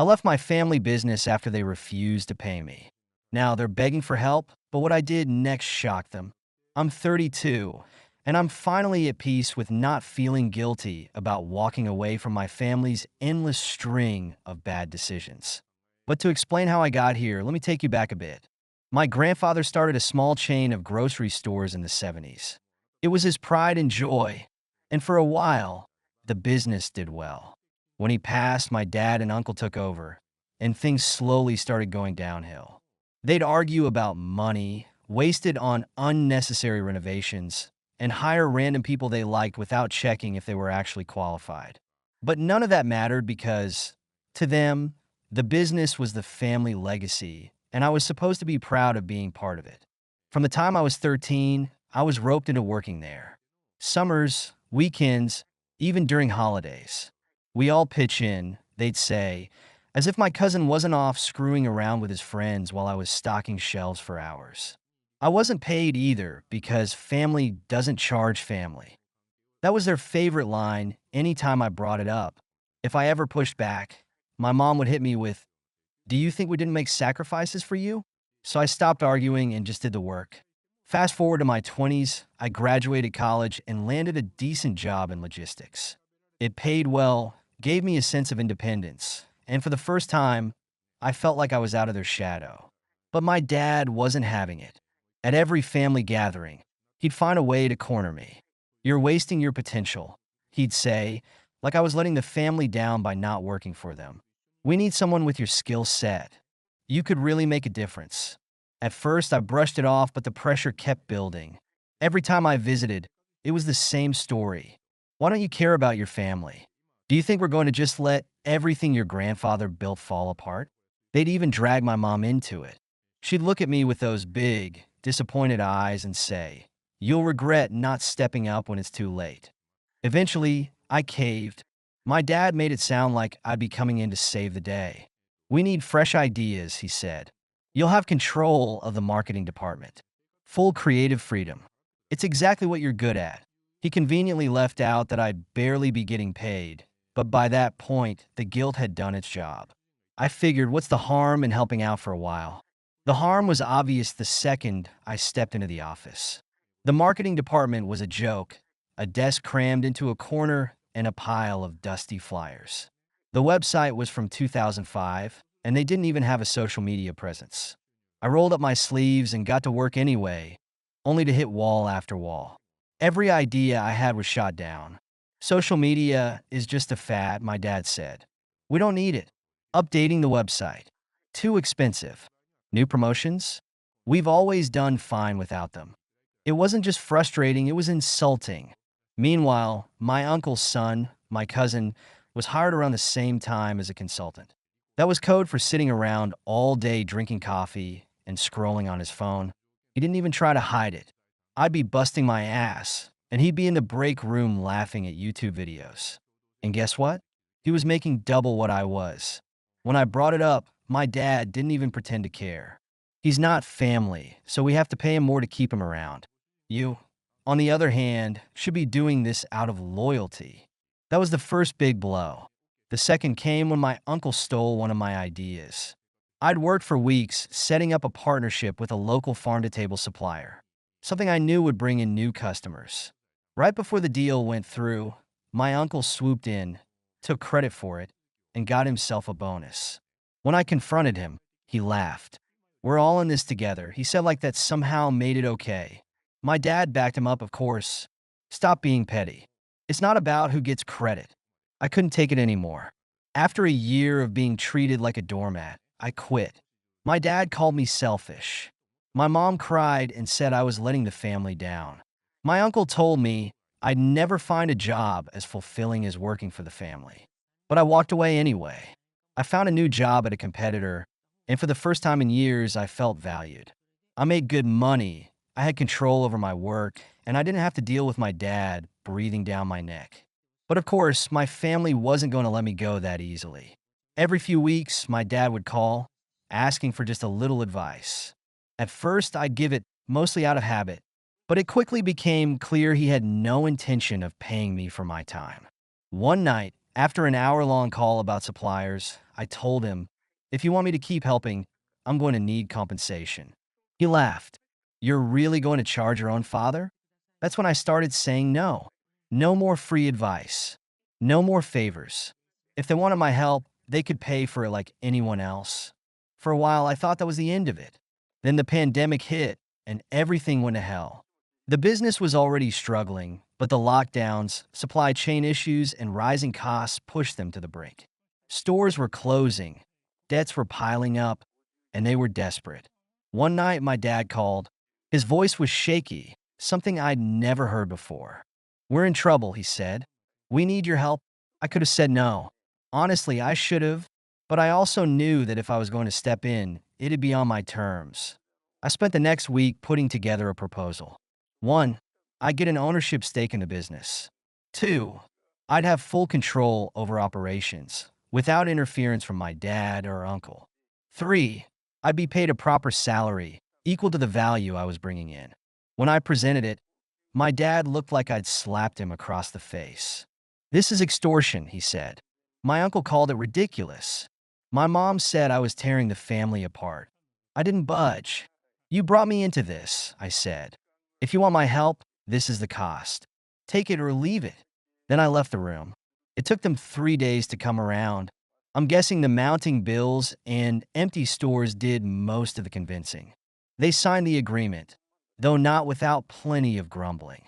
I left my family business after they refused to pay me. Now they're begging for help, but what I did next shocked them. I'm 32, and I'm finally at peace with not feeling guilty about walking away from my family's endless string of bad decisions. But to explain how I got here, let me take you back a bit. My grandfather started a small chain of grocery stores in the 70s. It was his pride and joy, and for a while, the business did well. When he passed, my dad and uncle took over, and things slowly started going downhill. They'd argue about money, wasted on unnecessary renovations, and hire random people they liked without checking if they were actually qualified. But none of that mattered because, to them, the business was the family legacy, and I was supposed to be proud of being part of it. From the time I was 13, I was roped into working there. Summers, weekends, even during holidays. We all pitch in, they'd say, as if my cousin wasn't off screwing around with his friends while I was stocking shelves for hours. I wasn't paid either because family doesn't charge family. That was their favorite line anytime I brought it up. If I ever pushed back, my mom would hit me with, "Do you think we didn't make sacrifices for you?" So I stopped arguing and just did the work. Fast forward to my 20s, I graduated college and landed a decent job in logistics. It paid well, gave me a sense of independence, and for the first time, I felt like I was out of their shadow. But my dad wasn't having it. At every family gathering, he'd find a way to corner me. "You're wasting your potential," he'd say, like I was letting the family down by not working for them. "We need someone with your skill set. You could really make a difference." At first, I brushed it off, but the pressure kept building. Every time I visited, it was the same story. "Why don't you care about your family? Do you think we're going to just let everything your grandfather built fall apart?" They'd even drag my mom into it. She'd look at me with those big, disappointed eyes and say, "You'll regret not stepping up when it's too late." Eventually, I caved. My dad made it sound like I'd be coming in to save the day. "We need fresh ideas," he said. "You'll have control of the marketing department. Full creative freedom. It's exactly what you're good at." He conveniently left out that I'd barely be getting paid, but by that point, the guilt had done its job. I figured, what's the harm in helping out for a while? The harm was obvious the second I stepped into the office. The marketing department was a joke, a desk crammed into a corner and a pile of dusty flyers. The website was from 2005, and they didn't even have a social media presence. I rolled up my sleeves and got to work anyway, only to hit wall after wall. Every idea I had was shot down. "Social media is just a fad," my dad said. "We don't need it. Updating the website. Too expensive. New promotions? We've always done fine without them." It wasn't just frustrating, it was insulting. Meanwhile, my uncle's son, my cousin, was hired around the same time as a consultant. That was code for sitting around all day drinking coffee and scrolling on his phone. He didn't even try to hide it. I'd be busting my ass, and he'd be in the break room laughing at YouTube videos. And guess what? He was making double what I was. When I brought it up, my dad didn't even pretend to care. "He's not family, so we have to pay him more to keep him around. You, on the other hand, should be doing this out of loyalty." That was the first big blow. The second came when my uncle stole one of my ideas. I'd worked for weeks setting up a partnership with a local farm-to-table supplier, something I knew would bring in new customers. Right before the deal went through, my uncle swooped in, took credit for it, and got himself a bonus. When I confronted him, he laughed. "We're all in this together," he said, like that somehow made it okay. My dad backed him up, of course. "Stop being petty. It's not about who gets credit." I couldn't take it anymore. After a year of being treated like a doormat, I quit. My dad called me selfish. My mom cried and said I was letting the family down. My uncle told me I'd never find a job as fulfilling as working for the family. But I walked away anyway. I found a new job at a competitor, and for the first time in years, I felt valued. I made good money, I had control over my work, and I didn't have to deal with my dad breathing down my neck. But of course, my family wasn't going to let me go that easily. Every few weeks, my dad would call, asking for just a little advice. At first, I'd give it, mostly out of habit, but it quickly became clear he had no intention of paying me for my time. One night, After an hour-long call about suppliers, I told him, if you want me to keep helping, I'm going to need compensation. He laughed. You're really going to charge your own father? That's when I started saying no. No more free advice. No more favors. If they wanted my help, they could pay for it like anyone else. For a while, I thought that was the end of it. Then the pandemic hit, and everything went to hell. The business was already struggling, but the lockdowns, supply chain issues, and rising costs pushed them to the brink. Stores were closing, debts were piling up, and they were desperate. One night, my dad called. His voice was shaky, something I'd never heard before. We're in trouble, he said. We need your help. I could have said no. Honestly, I should have, but I also knew that if I was going to step in, it'd be on my terms. I spent the next week putting together a proposal. 1. I'd get an ownership stake in the business. 2. I'd have full control over operations, without interference from my dad or uncle. 3. I'd be paid a proper salary, equal to the value I was bringing in. When I presented it, my dad looked like I'd slapped him across the face. This is extortion, he said. My uncle called it ridiculous. My mom said I was tearing the family apart. I didn't budge. You brought me into this, I said. If you want my help, this is the cost. Take it or leave it. Then I left the room. It took them 3 days to come around. I'm guessing the mounting bills and empty stores did most of the convincing. They signed the agreement, though not without plenty of grumbling.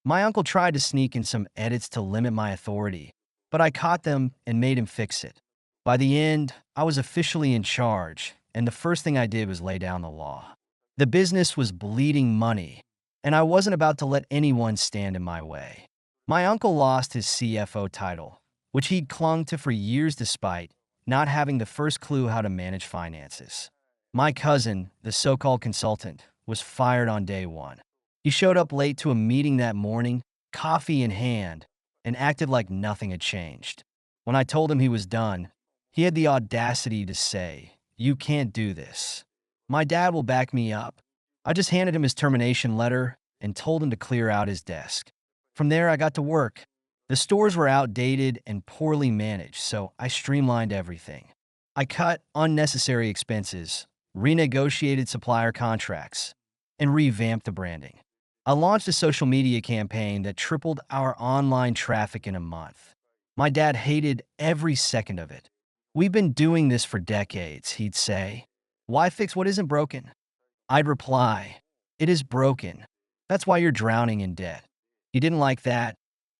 My uncle tried to sneak in some edits to limit my authority, but I caught them and made him fix it. By the end, I was officially in charge, and the first thing I did was lay down the law. The business was bleeding money, and I wasn't about to let anyone stand in my way. My uncle lost his CFO title, which he'd clung to for years despite not having the first clue how to manage finances. My cousin, the so-called consultant, was fired on day one. He showed up late to a meeting that morning, coffee in hand, and acted like nothing had changed. When I told him he was done, he had the audacity to say, "You can't do this. My dad will back me up." I just handed him his termination letter and told him to clear out his desk. From there, I got to work. The stores were outdated and poorly managed, so I streamlined everything. I cut unnecessary expenses, renegotiated supplier contracts, and revamped the branding. I launched a social media campaign that tripled our online traffic in a month. My dad hated every second of it. "We've been doing this for decades," he'd say. "Why fix what isn't broken?" I'd reply, "It is broken. That's why you're drowning in debt." He didn't like that,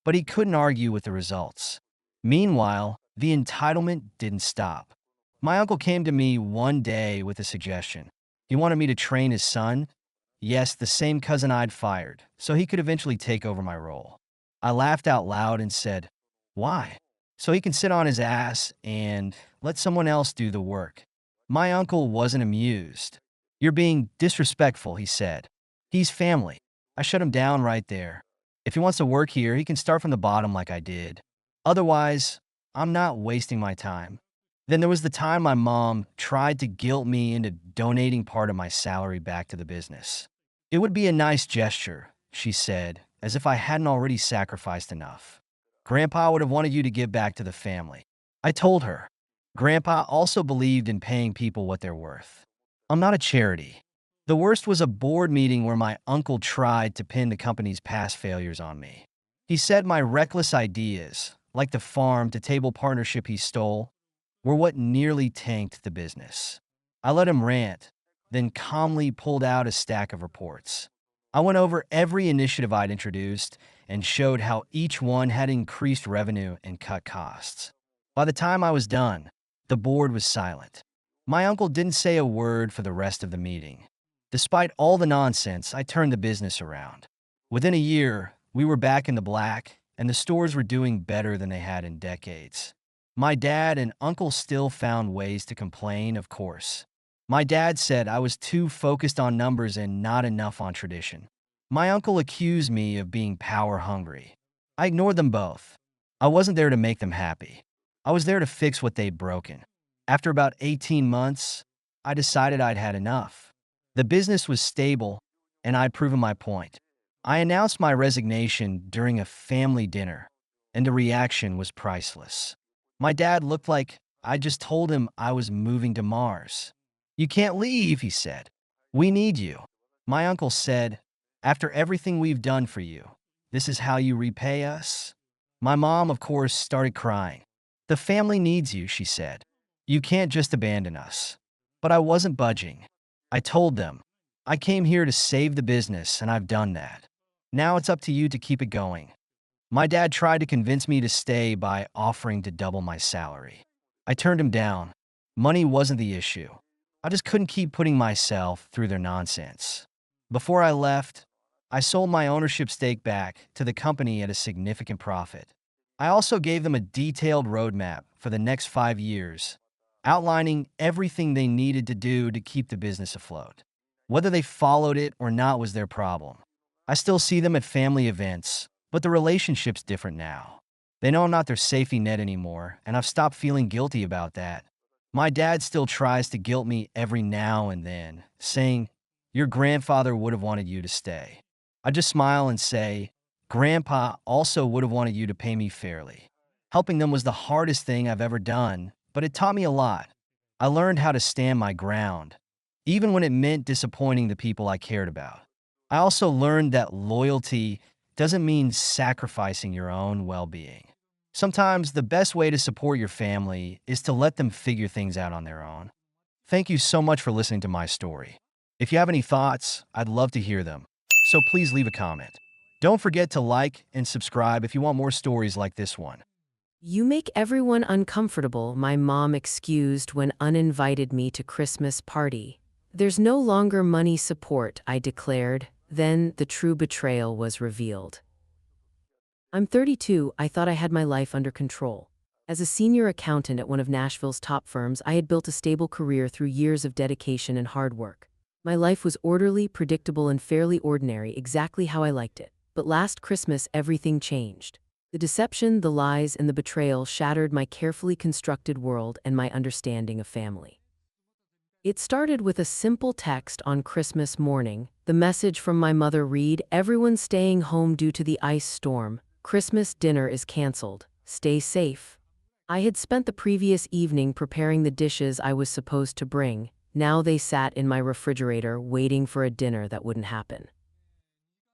but he couldn't argue with the results. Meanwhile, the entitlement didn't stop. My uncle came to me one day with a suggestion. He wanted me to train his son. Yes, the same cousin I'd fired, so he could eventually take over my role. I laughed out loud and said, "Why?" "So he can sit on his ass and let someone else do the work." My uncle wasn't amused. "You're being disrespectful," he said. "He's family." I shut him down right there. If he wants to work here, he can start from the bottom like I did. Otherwise, I'm not wasting my time. Then there was the time my mom tried to guilt me into donating part of my salary back to the business. "It would be a nice gesture," she said, as if I hadn't already sacrificed enough. "Grandpa would have wanted you to give back to the family." I told her. Grandpa also believed in paying people what they're worth. I'm not a charity. The worst was a board meeting where my uncle tried to pin the company's past failures on me. He said my reckless ideas, like the farm-to-table partnership he stole, were what nearly tanked the business. I let him rant, then calmly pulled out a stack of reports. I went over every initiative I'd introduced and showed how each one had increased revenue and cut costs. By the time I was done, the board was silent. My uncle didn't say a word for the rest of the meeting. Despite all the nonsense, I turned the business around. Within a year, we were back in the black, and the stores were doing better than they had in decades. My dad and uncle still found ways to complain, of course. My dad said I was too focused on numbers and not enough on tradition. My uncle accused me of being power hungry. I ignored them both. I wasn't there to make them happy. I was there to fix what they'd broken. After about 18 months, I decided I'd had enough. The business was stable, and I'd proven my point. I announced my resignation during a family dinner, and the reaction was priceless. My dad looked like I just told him I was moving to Mars. You can't leave, he said. We need you. My uncle said, after everything we've done for you, this is how you repay us? My mom, of course, started crying. The family needs you, she said. You can't just abandon us. But I wasn't budging. I told them, I came here to save the business, and I've done that. Now it's up to you to keep it going. My dad tried to convince me to stay by offering to double my salary. I turned him down. Money wasn't the issue. I just couldn't keep putting myself through their nonsense. Before I left, I sold my ownership stake back to the company at a significant profit. I also gave them a detailed roadmap for the next 5 years, outlining everything they needed to do to keep the business afloat. Whether they followed it or not was their problem. I still see them at family events, but the relationship's different now. They know I'm not their safety net anymore, and I've stopped feeling guilty about that. My dad still tries to guilt me every now and then, saying, your grandfather would have wanted you to stay. I just smile and say, Grandpa also would have wanted you to pay me fairly. Helping them was the hardest thing I've ever done, but it taught me a lot. I learned how to stand my ground, even when it meant disappointing the people I cared about. I also learned that loyalty doesn't mean sacrificing your own well-being. Sometimes the best way to support your family is to let them figure things out on their own. Thank you so much for listening to my story. If you have any thoughts, I'd love to hear them. So please leave a comment. Don't forget to like and subscribe if you want more stories like this one. You make everyone uncomfortable, my mom excused when uninvited me to Christmas party. There's no longer money support, I declared. Then the true betrayal was revealed. I'm 32, I thought I had my life under control. As a senior accountant at one of Nashville's top firms, I had built a stable career through years of dedication and hard work. My life was orderly, predictable, and fairly ordinary, exactly how I liked it. But last Christmas, everything changed. The deception, the lies, and the betrayal shattered my carefully constructed world and my understanding of family. It started with a simple text on Christmas morning. The message from my mother read, everyone's staying home due to the ice storm. Christmas dinner is canceled. Stay safe. I had spent the previous evening preparing the dishes I was supposed to bring. Now they sat in my refrigerator waiting for a dinner that wouldn't happen.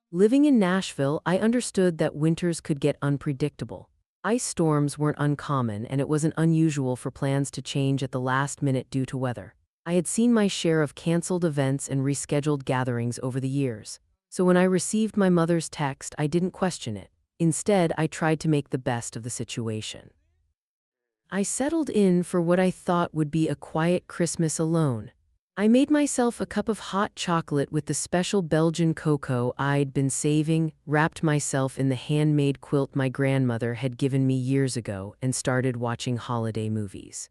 Living in Nashville, I understood that winters could get unpredictable. Ice storms weren't uncommon, and it wasn't unusual for plans to change at the last minute due to weather. I had seen my share of canceled events and rescheduled gatherings over the years. So when I received my mother's text, I didn't question it. Instead, I tried to make the best of the situation. I settled in for what I thought would be a quiet Christmas alone. I made myself a cup of hot chocolate with the special Belgian cocoa I'd been saving, wrapped myself in the handmade quilt my grandmother had given me years ago, and started watching holiday movies.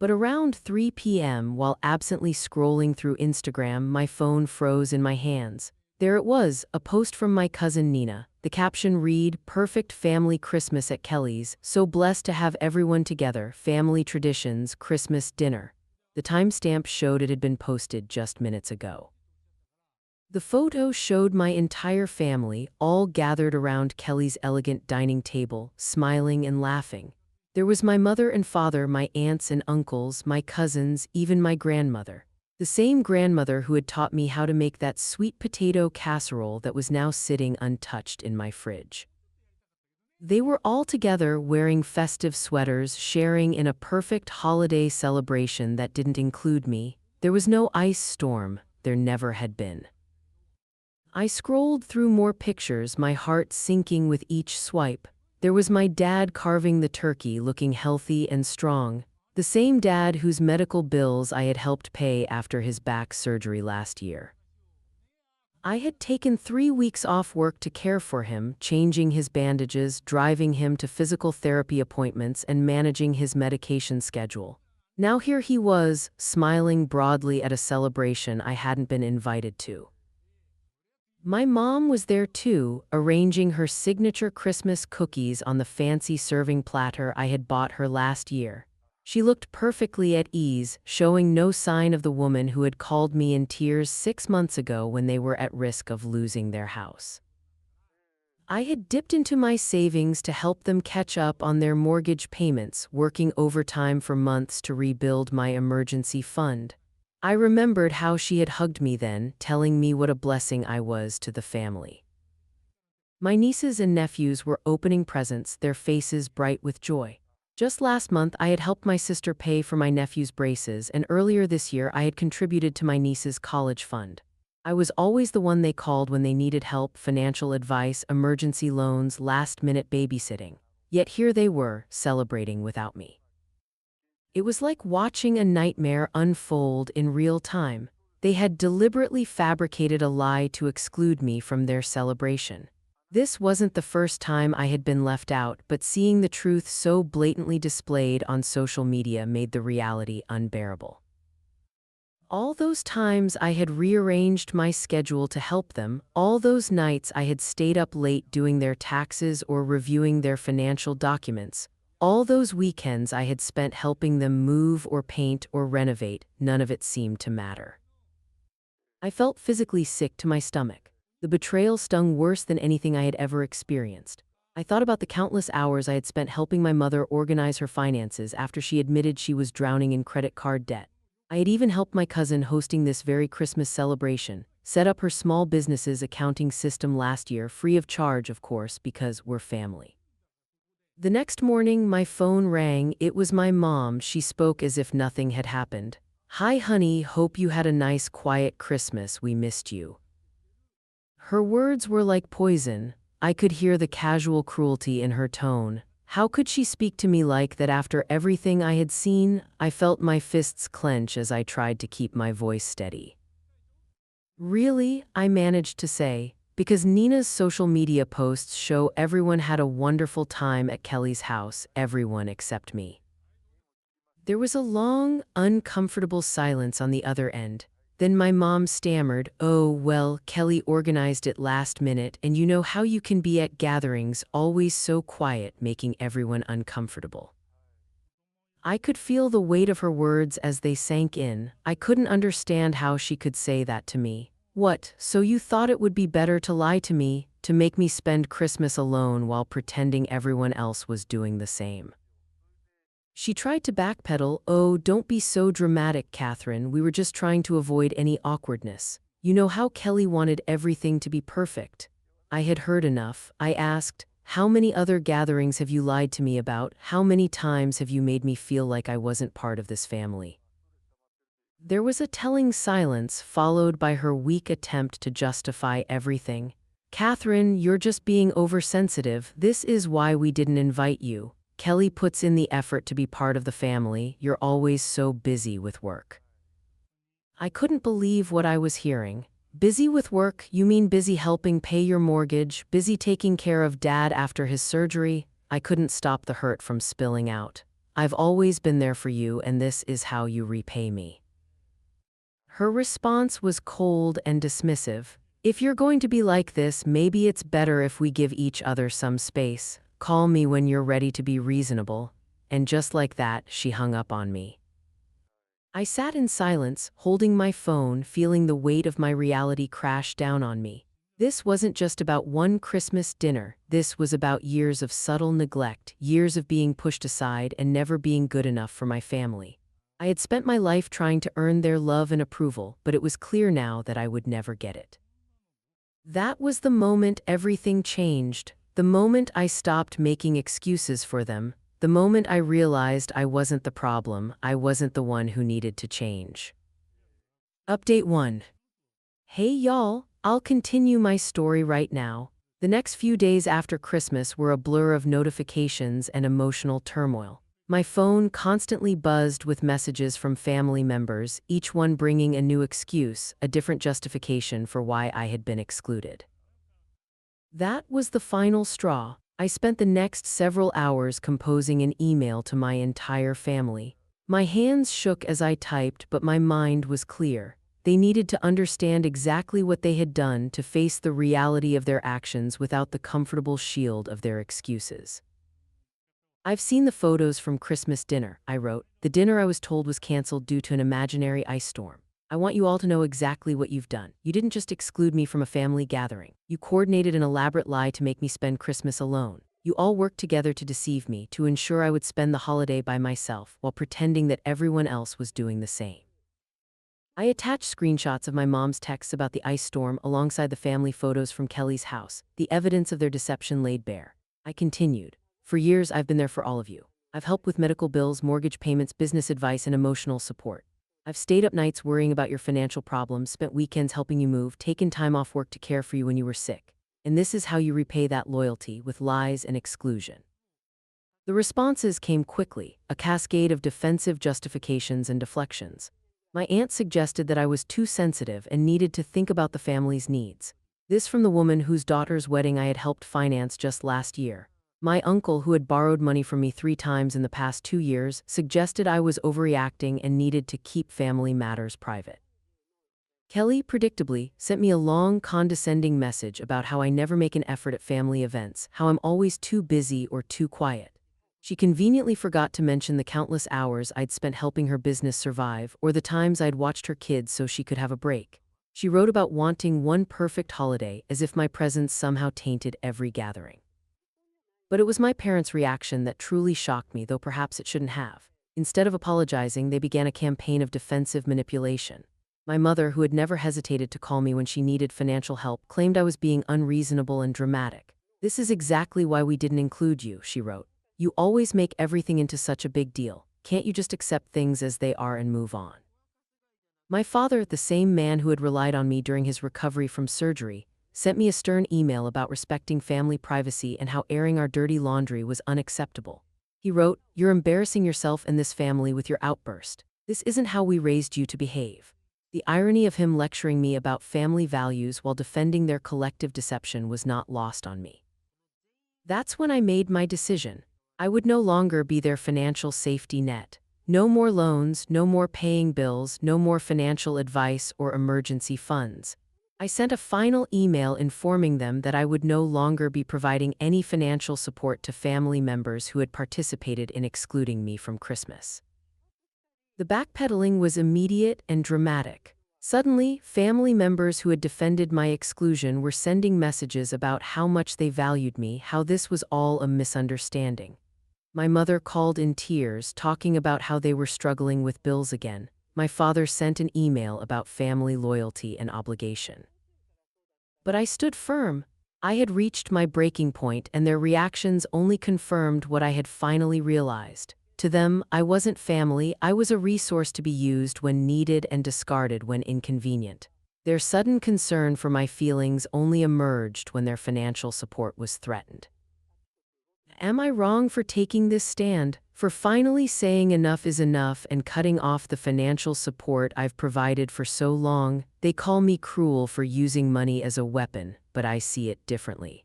But around 3 p.m., while absently scrolling through Instagram, my phone froze in my hands. There it was, a post from my cousin Nina. The caption read, "Perfect family Christmas at Kelly's. So blessed to have everyone together. Family traditions, Christmas dinner." The timestamp showed it had been posted just minutes ago. The photo showed my entire family, all gathered around Kelly's elegant dining table, smiling and laughing. There was my mother and father, my aunts and uncles, my cousins, even my grandmother. The same grandmother who had taught me how to make that sweet potato casserole that was now sitting untouched in my fridge. They were all together wearing festive sweaters, sharing in a perfect holiday celebration that didn't include me. There was no ice storm, there never had been. I scrolled through more pictures, my heart sinking with each swipe. There was my dad carving the turkey, looking healthy and strong. The same dad whose medical bills I had helped pay after his back surgery last year. I had taken 3 weeks off work to care for him, changing his bandages, driving him to physical therapy appointments, and managing his medication schedule. Now here he was, smiling broadly at a celebration I hadn't been invited to. My mom was there too, arranging her signature Christmas cookies on the fancy serving platter I had bought her last year. She looked perfectly at ease, showing no sign of the woman who had called me in tears 6 months ago when they were at risk of losing their house. I had dipped into my savings to help them catch up on their mortgage payments, working overtime for months to rebuild my emergency fund. I remembered how she had hugged me then, telling me what a blessing I was to the family. My nieces and nephews were opening presents, their faces bright with joy. Just last month, I had helped my sister pay for my nephew's braces, and earlier this year, I had contributed to my niece's college fund. I was always the one they called when they needed help, financial advice, emergency loans, last-minute babysitting. Yet here they were, celebrating without me. It was like watching a nightmare unfold in real time. They had deliberately fabricated a lie to exclude me from their celebration. This wasn't the first time I had been left out, but seeing the truth so blatantly displayed on social media made the reality unbearable. All those times I had rearranged my schedule to help them, all those nights I had stayed up late doing their taxes or reviewing their financial documents, all those weekends I had spent helping them move or paint or renovate, none of it seemed to matter. I felt physically sick to my stomach. The betrayal stung worse than anything I had ever experienced. I thought about the countless hours I had spent helping my mother organize her finances after she admitted she was drowning in credit card debt. I had even helped my cousin hosting this very Christmas celebration, set up her small business's accounting system last year, free of charge, of course, because we're family. The next morning, my phone rang. It was my mom. She spoke as if nothing had happened. "Hi, honey, hope you had a nice, quiet Christmas. We missed you." Her words were like poison. I could hear the casual cruelty in her tone. How could she speak to me like that after everything I had seen? I felt my fists clench as I tried to keep my voice steady. "Really?" I managed to say, because Nina's social media posts show everyone had a wonderful time at Kelly's house, everyone except me. There was a long, uncomfortable silence on the other end. Then my mom stammered, "Oh, well, Kelly organized it last minute, and you know how you can be at gatherings, always so quiet, making everyone uncomfortable." I could feel the weight of her words as they sank in. I couldn't understand how she could say that to me. "What, so you thought it would be better to lie to me, to make me spend Christmas alone while pretending everyone else was doing the same?" She tried to backpedal. "Oh, don't be so dramatic, Catherine. We were just trying to avoid any awkwardness. You know how Kelly wanted everything to be perfect." I had heard enough. I asked, "How many other gatherings have you lied to me about? How many times have you made me feel like I wasn't part of this family?" There was a telling silence, followed by her weak attempt to justify everything. "Catherine, you're just being oversensitive. This is why we didn't invite you. Kelly puts in the effort to be part of the family. You're always so busy with work." I couldn't believe what I was hearing. Busy with work? You mean busy helping pay your mortgage, busy taking care of Dad after his surgery? I couldn't stop the hurt from spilling out. "I've always been there for you, and this is how you repay me." Her response was cold and dismissive. "If you're going to be like this, maybe it's better if we give each other some space. Call me when you're ready to be reasonable." And just like that, she hung up on me. I sat in silence, holding my phone, feeling the weight of my reality crash down on me. This wasn't just about one Christmas dinner. This was about years of subtle neglect, years of being pushed aside and never being good enough for my family. I had spent my life trying to earn their love and approval, but it was clear now that I would never get it. That was the moment everything changed. The moment I stopped making excuses for them, the moment I realized I wasn't the problem, I wasn't the one who needed to change. Update 1. Hey y'all, I'll continue my story right now. The next few days after Christmas were a blur of notifications and emotional turmoil. My phone constantly buzzed with messages from family members, each one bringing a new excuse, a different justification for why I had been excluded. That was the final straw. I spent the next several hours composing an email to my entire family. My hands shook as I typed, but my mind was clear. They needed to understand exactly what they had done to face the reality of their actions without the comfortable shield of their excuses. "I've seen the photos from Christmas dinner," I wrote. "The dinner I was told was canceled due to an imaginary ice storm. I want you all to know exactly what you've done. You didn't just exclude me from a family gathering. You coordinated an elaborate lie to make me spend Christmas alone. You all worked together to deceive me, to ensure I would spend the holiday by myself while pretending that everyone else was doing the same. I attached screenshots of my mom's texts about the ice storm alongside the family photos from Kelly's house, the evidence of their deception laid bare. I continued. For years, I've been there for all of you. I've helped with medical bills, mortgage payments, business advice, and emotional support. I've stayed up nights worrying about your financial problems, spent weekends helping you move, taken time off work to care for you when you were sick. And this is how you repay that loyalty, with lies and exclusion. The responses came quickly, a cascade of defensive justifications and deflections. My aunt suggested that I was too sensitive and needed to think about the family's needs. This from the woman whose daughter's wedding I had helped finance just last year. My uncle, who had borrowed money from me 3 times in the past 2 years, suggested I was overreacting and needed to keep family matters private. Kelly, predictably, sent me a long, condescending message about how I never make an effort at family events, how I'm always too busy or too quiet. She conveniently forgot to mention the countless hours I'd spent helping her business survive or the times I'd watched her kids so she could have a break. She wrote about wanting one perfect holiday, as if my presence somehow tainted every gathering. But it was my parents' reaction that truly shocked me, though perhaps it shouldn't have. Instead of apologizing, they began a campaign of defensive manipulation. My mother, who had never hesitated to call me when she needed financial help, claimed I was being unreasonable and dramatic. "This is exactly why we didn't include you," she wrote. "You always make everything into such a big deal. Can't you just accept things as they are and move on?" My father, the same man who had relied on me during his recovery from surgery, sent me a stern email about respecting family privacy and how airing our dirty laundry was unacceptable. He wrote, "You're embarrassing yourself and this family with your outburst. This isn't how we raised you to behave." The irony of him lecturing me about family values while defending their collective deception was not lost on me. That's when I made my decision. I would no longer be their financial safety net. No more loans, no more paying bills, no more financial advice or emergency funds. I sent a final email informing them that I would no longer be providing any financial support to family members who had participated in excluding me from Christmas. The backpedaling was immediate and dramatic. Suddenly, family members who had defended my exclusion were sending messages about how much they valued me, how this was all a misunderstanding. My mother called in tears, talking about how they were struggling with bills again. My father sent an email about family loyalty and obligation. But I stood firm. I had reached my breaking point, and their reactions only confirmed what I had finally realized. To them, I wasn't family, I was a resource to be used when needed and discarded when inconvenient. Their sudden concern for my feelings only emerged when their financial support was threatened. Am I wrong for taking this stand, for finally saying enough is enough and cutting off the financial support I've provided for so long? They call me cruel for using money as a weapon, but I see it differently.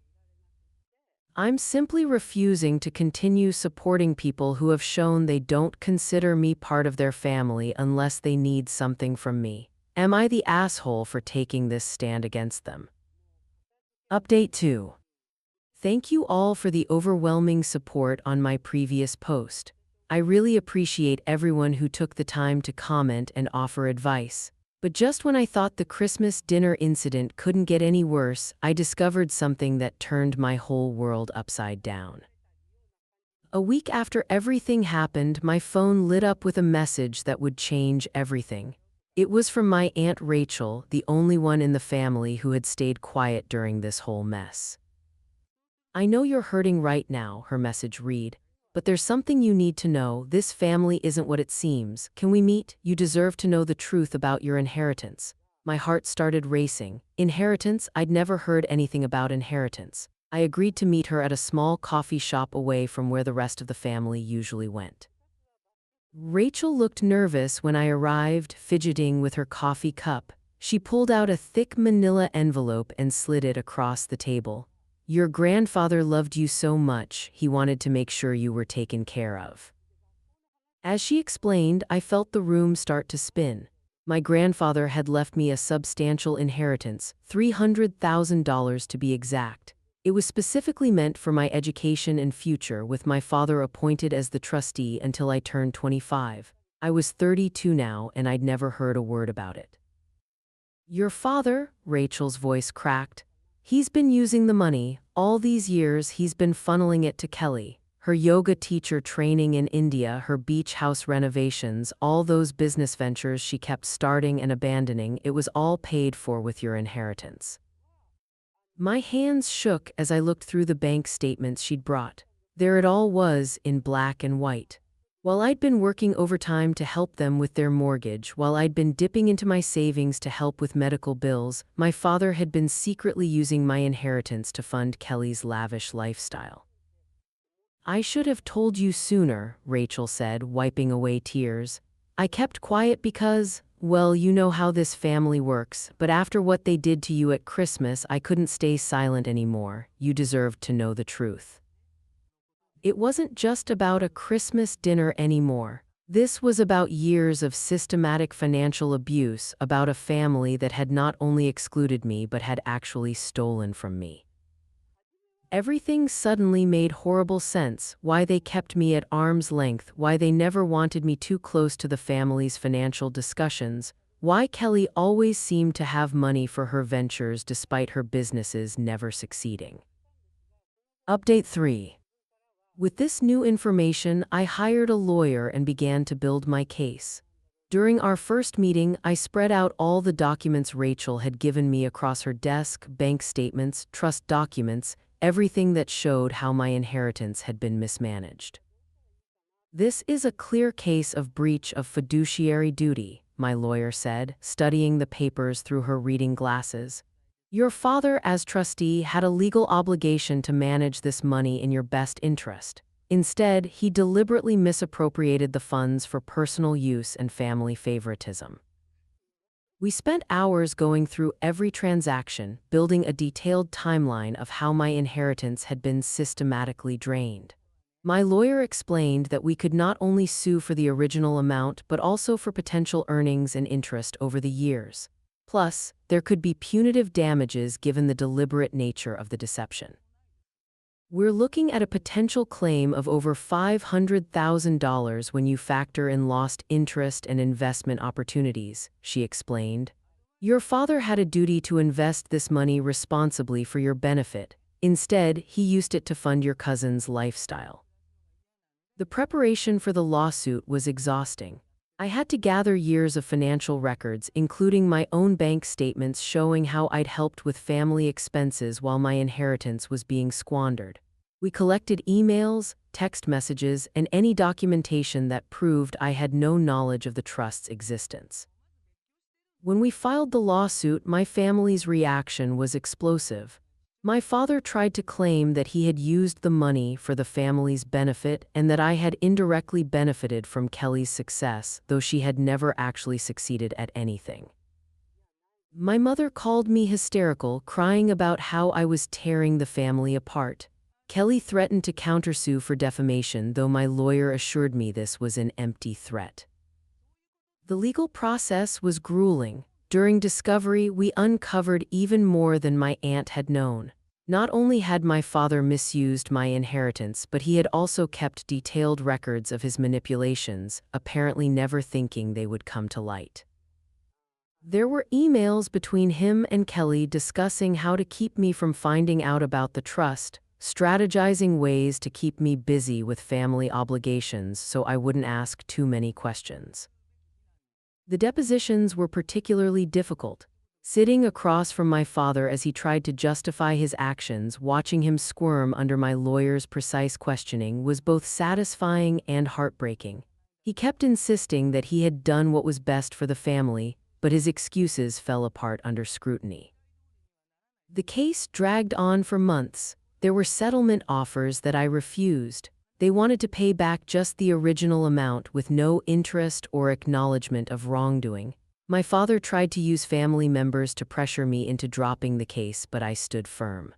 I'm simply refusing to continue supporting people who have shown they don't consider me part of their family unless they need something from me. Am I the asshole for taking this stand against them? Update 2. Thank you all for the overwhelming support on my previous post. I really appreciate everyone who took the time to comment and offer advice. But just when I thought the Christmas dinner incident couldn't get any worse, I discovered something that turned my whole world upside down. A week after everything happened, my phone lit up with a message that would change everything. It was from my Aunt Rachel, the only one in the family who had stayed quiet during this whole mess. "I know you're hurting right now," her message read, "but there's something you need to know. This family isn't what it seems. Can we meet? You deserve to know the truth about your inheritance." My heart started racing. Inheritance? I'd never heard anything about inheritance. I agreed to meet her at a small coffee shop away from where the rest of the family usually went. Rachel looked nervous when I arrived, fidgeting with her coffee cup. She pulled out a thick manila envelope and slid it across the table. "Your grandfather loved you so much, he wanted to make sure you were taken care of." As she explained, I felt the room start to spin. My grandfather had left me a substantial inheritance, $300,000 to be exact. It was specifically meant for my education and future, with my father appointed as the trustee until I turned 25. I was 32 now, and I'd never heard a word about it. Your father, Rachel's voice cracked. He's been using the money. All these years, he's been funneling it to Kelly. Her yoga teacher training in India, her beach house renovations, all those business ventures she kept starting and abandoning, it was all paid for with your inheritance. My hands shook as I looked through the bank statements she'd brought. There it all was, in black and white. While I'd been working overtime to help them with their mortgage, while I'd been dipping into my savings to help with medical bills, my father had been secretly using my inheritance to fund Kelly's lavish lifestyle. I should have told you sooner, Rachel said, wiping away tears. I kept quiet because, well, you know how this family works, but after what they did to you at Christmas, I couldn't stay silent anymore. You deserved to know the truth. It wasn't just about a Christmas dinner anymore. This was about years of systematic financial abuse, about a family that had not only excluded me but had actually stolen from me. Everything suddenly made horrible sense: why they kept me at arm's length, why they never wanted me too close to the family's financial discussions, why Kelly always seemed to have money for her ventures despite her businesses never succeeding. Update 3. With this new information, I hired a lawyer and began to build my case. During our first meeting, I spread out all the documents Rachel had given me across her desk: bank statements, trust documents, everything that showed how my inheritance had been mismanaged. This is a clear case of breach of fiduciary duty, my lawyer said, studying the papers through her reading glasses. Your father, as trustee, had a legal obligation to manage this money in your best interest. Instead, he deliberately misappropriated the funds for personal use and family favoritism. We spent hours going through every transaction, building a detailed timeline of how my inheritance had been systematically drained. My lawyer explained that we could not only sue for the original amount but also for potential earnings and interest over the years. Plus, there could be punitive damages given the deliberate nature of the deception. We're looking at a potential claim of over $500,000 when you factor in lost interest and investment opportunities, she explained. Your father had a duty to invest this money responsibly for your benefit. Instead, he used it to fund your cousin's lifestyle. The preparation for the lawsuit was exhausting. I had to gather years of financial records, including my own bank statements showing how I'd helped with family expenses while my inheritance was being squandered. We collected emails, text messages, and any documentation that proved I had no knowledge of the trust's existence. When we filed the lawsuit, my family's reaction was explosive. My father tried to claim that he had used the money for the family's benefit and that I had indirectly benefited from Kelly's success, though she had never actually succeeded at anything. My mother called me hysterical, crying about how I was tearing the family apart. Kelly threatened to countersue for defamation, though my lawyer assured me this was an empty threat. The legal process was grueling. During discovery, we uncovered even more than my aunt had known. Not only had my father misused my inheritance, but he had also kept detailed records of his manipulations, apparently never thinking they would come to light. There were emails between him and Kelly discussing how to keep me from finding out about the trust, strategizing ways to keep me busy with family obligations so I wouldn't ask too many questions. The depositions were particularly difficult. Sitting across from my father as he tried to justify his actions, watching him squirm under my lawyer's precise questioning was both satisfying and heartbreaking. He kept insisting that he had done what was best for the family, but his excuses fell apart under scrutiny. The case dragged on for months. There were settlement offers that I refused. They wanted to pay back just the original amount with no interest or acknowledgement of wrongdoing. My father tried to use family members to pressure me into dropping the case, but I stood firm.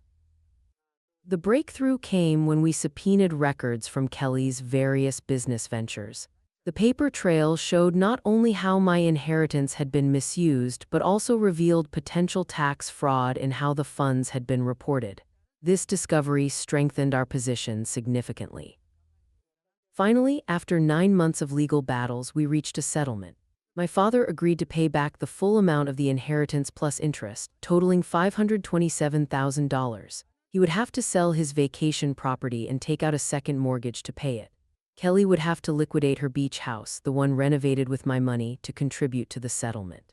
The breakthrough came when we subpoenaed records from Kelly's various business ventures. The paper trail showed not only how my inheritance had been misused, but also revealed potential tax fraud in how the funds had been reported. This discovery strengthened our position significantly. Finally, after 9 months of legal battles, we reached a settlement. My father agreed to pay back the full amount of the inheritance plus interest, totaling $527,000. He would have to sell his vacation property and take out a second mortgage to pay it. Kelly would have to liquidate her beach house, the one renovated with my money, to contribute to the settlement.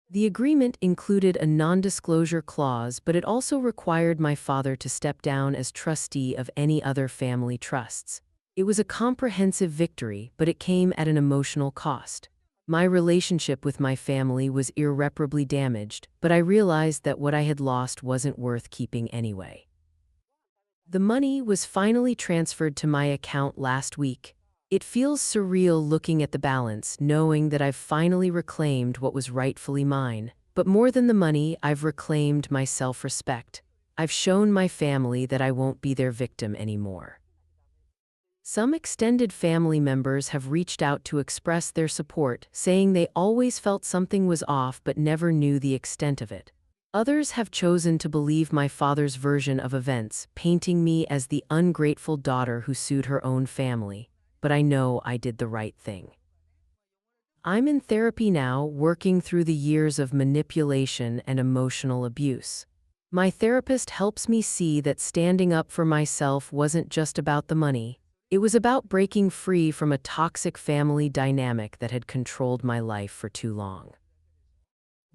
The agreement included a non-disclosure clause, but it also required my father to step down as trustee of any other family trusts. It was a comprehensive victory, but it came at an emotional cost. My relationship with my family was irreparably damaged, but I realized that what I had lost wasn't worth keeping anyway. The money was finally transferred to my account last week. It feels surreal looking at the balance, knowing that I've finally reclaimed what was rightfully mine. But more than the money, I've reclaimed my self-respect. I've shown my family that I won't be their victim anymore. Some extended family members have reached out to express their support, saying they always felt something was off but never knew the extent of it. Others have chosen to believe my father's version of events, painting me as the ungrateful daughter who sued her own family. But I know I did the right thing. I'm in therapy now, working through the years of manipulation and emotional abuse. My therapist helps me see that standing up for myself wasn't just about the money. It was about breaking free from a toxic family dynamic that had controlled my life for too long.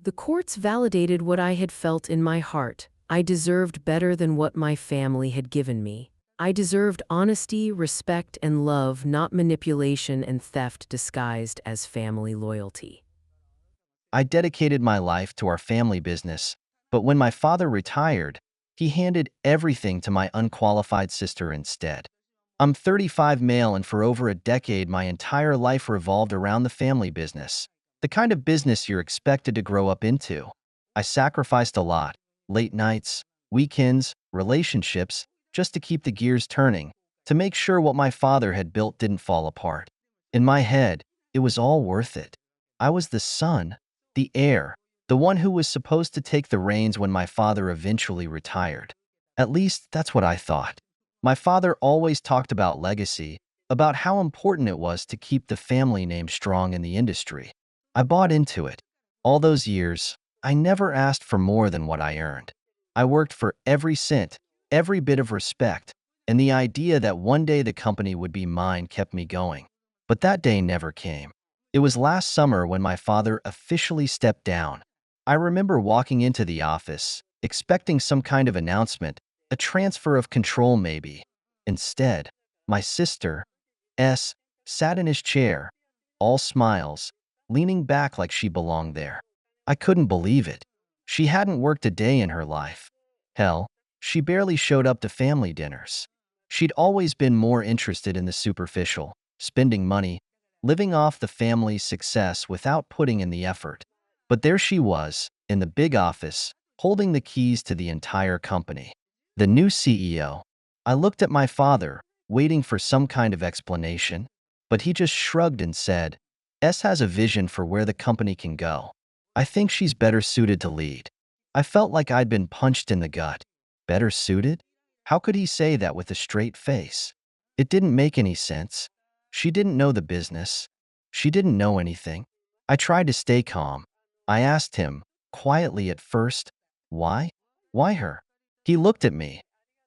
The courts validated what I had felt in my heart. I deserved better than what my family had given me. I deserved honesty, respect, and love, not manipulation and theft disguised as family loyalty. I dedicated my life to our family business, but when my father retired, he handed everything to my unqualified sister instead. I'm 35 male, and for over a decade my entire life revolved around the family business, the kind of business you're expected to grow up into. I sacrificed a lot, late nights, weekends, relationships, just to keep the gears turning, to make sure what my father had built didn't fall apart. In my head, it was all worth it. I was the son, the heir, the one who was supposed to take the reins when my father eventually retired. At least, that's what I thought. My father always talked about legacy, about how important it was to keep the family name strong in the industry. I bought into it. All those years, I never asked for more than what I earned. I worked for every cent, every bit of respect, and the idea that one day the company would be mine kept me going. But that day never came. It was last summer when my father officially stepped down. I remember walking into the office, expecting some kind of announcement, a transfer of control maybe. Instead, my sister, S, sat in his chair, all smiles, leaning back like she belonged there. I couldn't believe it. She hadn't worked a day in her life. Hell, she barely showed up to family dinners. She'd always been more interested in the superficial, spending money, living off the family's success without putting in the effort. But there she was, in the big office, holding the keys to the entire company. The new CEO. I looked at my father, waiting for some kind of explanation, but he just shrugged and said, S has a vision for where the company can go. I think she's better suited to lead. I felt like I'd been punched in the gut. Better suited? How could he say that with a straight face? It didn't make any sense. She didn't know the business. She didn't know anything. I tried to stay calm. I asked him, quietly at first, why? Why her? He looked at me,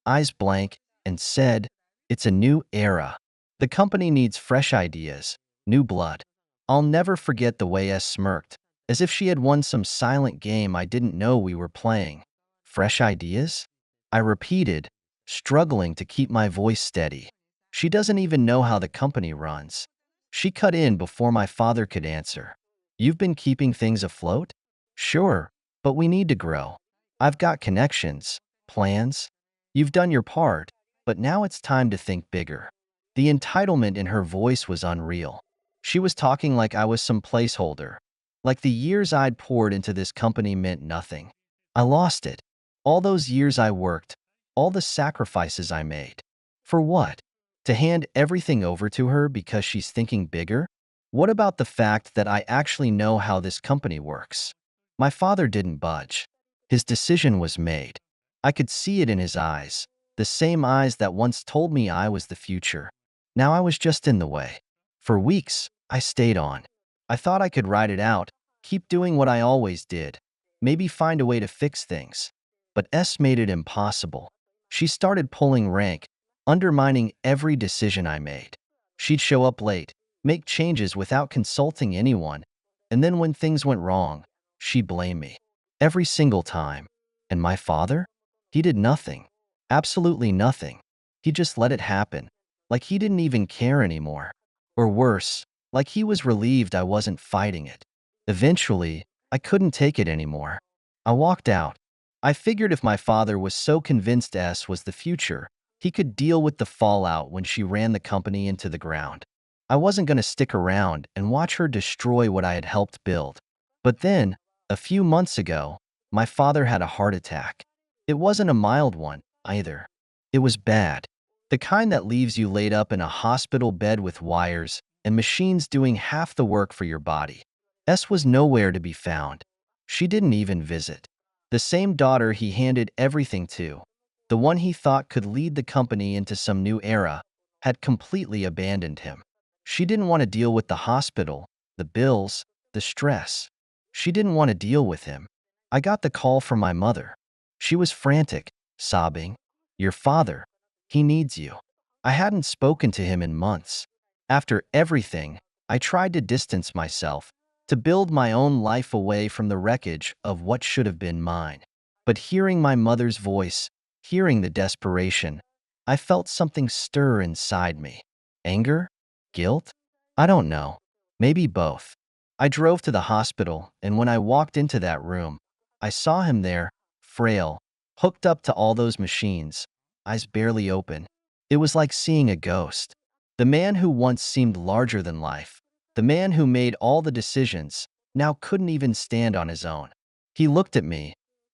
eyes blank, and said, it's a new era. The company needs fresh ideas, new blood. I'll never forget the way S smirked, as if she had won some silent game I didn't know we were playing. Fresh ideas? I repeated, struggling to keep my voice steady. She doesn't even know how the company runs. She cut in before my father could answer. You've been keeping things afloat? Sure, but we need to grow. I've got connections, plans. You've done your part, but now it's time to think bigger. The entitlement in her voice was unreal. She was talking like I was some placeholder, like the years I'd poured into this company meant nothing. I lost it. All those years I worked, all the sacrifices I made. For what? To hand everything over to her because she's thinking bigger? What about the fact that I actually know how this company works? My father didn't budge. His decision was made. I could see it in his eyes, the same eyes that once told me I was the future. Now I was just in the way. For weeks, I stayed on. I thought I could ride it out, keep doing what I always did, maybe find a way to fix things. But S made it impossible. She started pulling rank, undermining every decision I made. She'd show up late, make changes without consulting anyone, and then when things went wrong, she'd blame me. Every single time. And my father? He did nothing. Absolutely nothing. He just let it happen, like he didn't even care anymore. Or worse, like he was relieved I wasn't fighting it. Eventually, I couldn't take it anymore. I walked out. I figured if my father was so convinced S was the future, he could deal with the fallout when she ran the company into the ground. I wasn't going to stick around and watch her destroy what I had helped build. But then, a few months ago, my father had a heart attack. It wasn't a mild one, either. It was bad. The kind that leaves you laid up in a hospital bed with wires and machines doing half the work for your body. S was nowhere to be found. She didn't even visit. The same daughter he handed everything to, the one he thought could lead the company into some new era, had completely abandoned him. She didn't want to deal with the hospital, the bills, the stress. She didn't want to deal with him. I got the call from my mother. She was frantic, sobbing, "Your father, he needs you." I hadn't spoken to him in months. After everything, I tried to distance myself, to build my own life away from the wreckage of what should have been mine. But hearing my mother's voice, hearing the desperation, I felt something stir inside me. Anger? Guilt? I don't know. Maybe both. I drove to the hospital, and when I walked into that room, I saw him there, frail, hooked up to all those machines, eyes barely open. It was like seeing a ghost. The man who once seemed larger than life, the man who made all the decisions, now couldn't even stand on his own. He looked at me,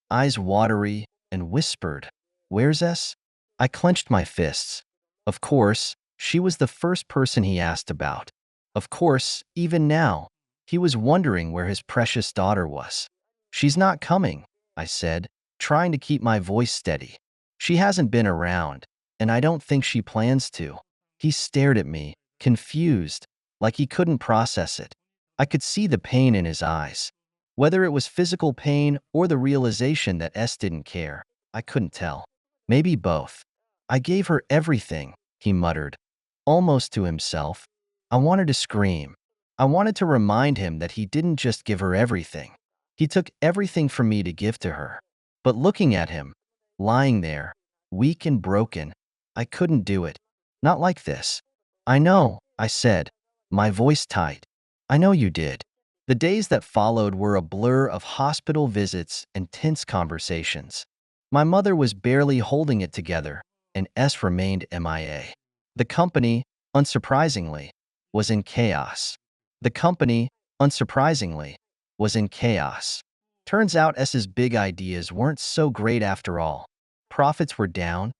eyes watery, and whispered, "Where's S?" I clenched my fists. Of course, she was the first person he asked about. Of course, even now, he was wondering where his precious daughter was. "She's not coming," I said, trying to keep my voice steady. "She hasn't been around, and I don't think she plans to." He stared at me, confused, like he couldn't process it. I could see the pain in his eyes. Whether it was physical pain or the realization that S didn't care, I couldn't tell. Maybe both. "I gave her everything," he muttered, almost to himself. I wanted to scream. I wanted to remind him that he didn't just give her everything. He took everything from me to give to her. But looking at him, lying there, weak and broken, I couldn't do it. Not like this. "I know," I said, my voice tight. "I know you did." The days that followed were a blur of hospital visits and tense conversations. My mother was barely holding it together, and S remained MIA. The company, unsurprisingly, was in chaos. The company, unsurprisingly, was in chaos. Turns out S's big ideas weren't so great after all. Profits were down,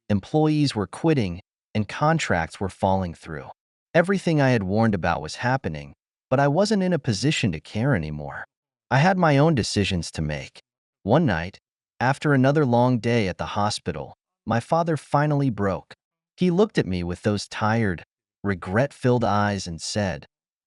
employees were quitting, and contracts were falling through. Everything I had warned about was happening, but I wasn't in a position to care anymore. I had my own decisions to make. One night, after another long day at the hospital, my father finally broke. He looked at me with those tired, regret-filled eyes and said,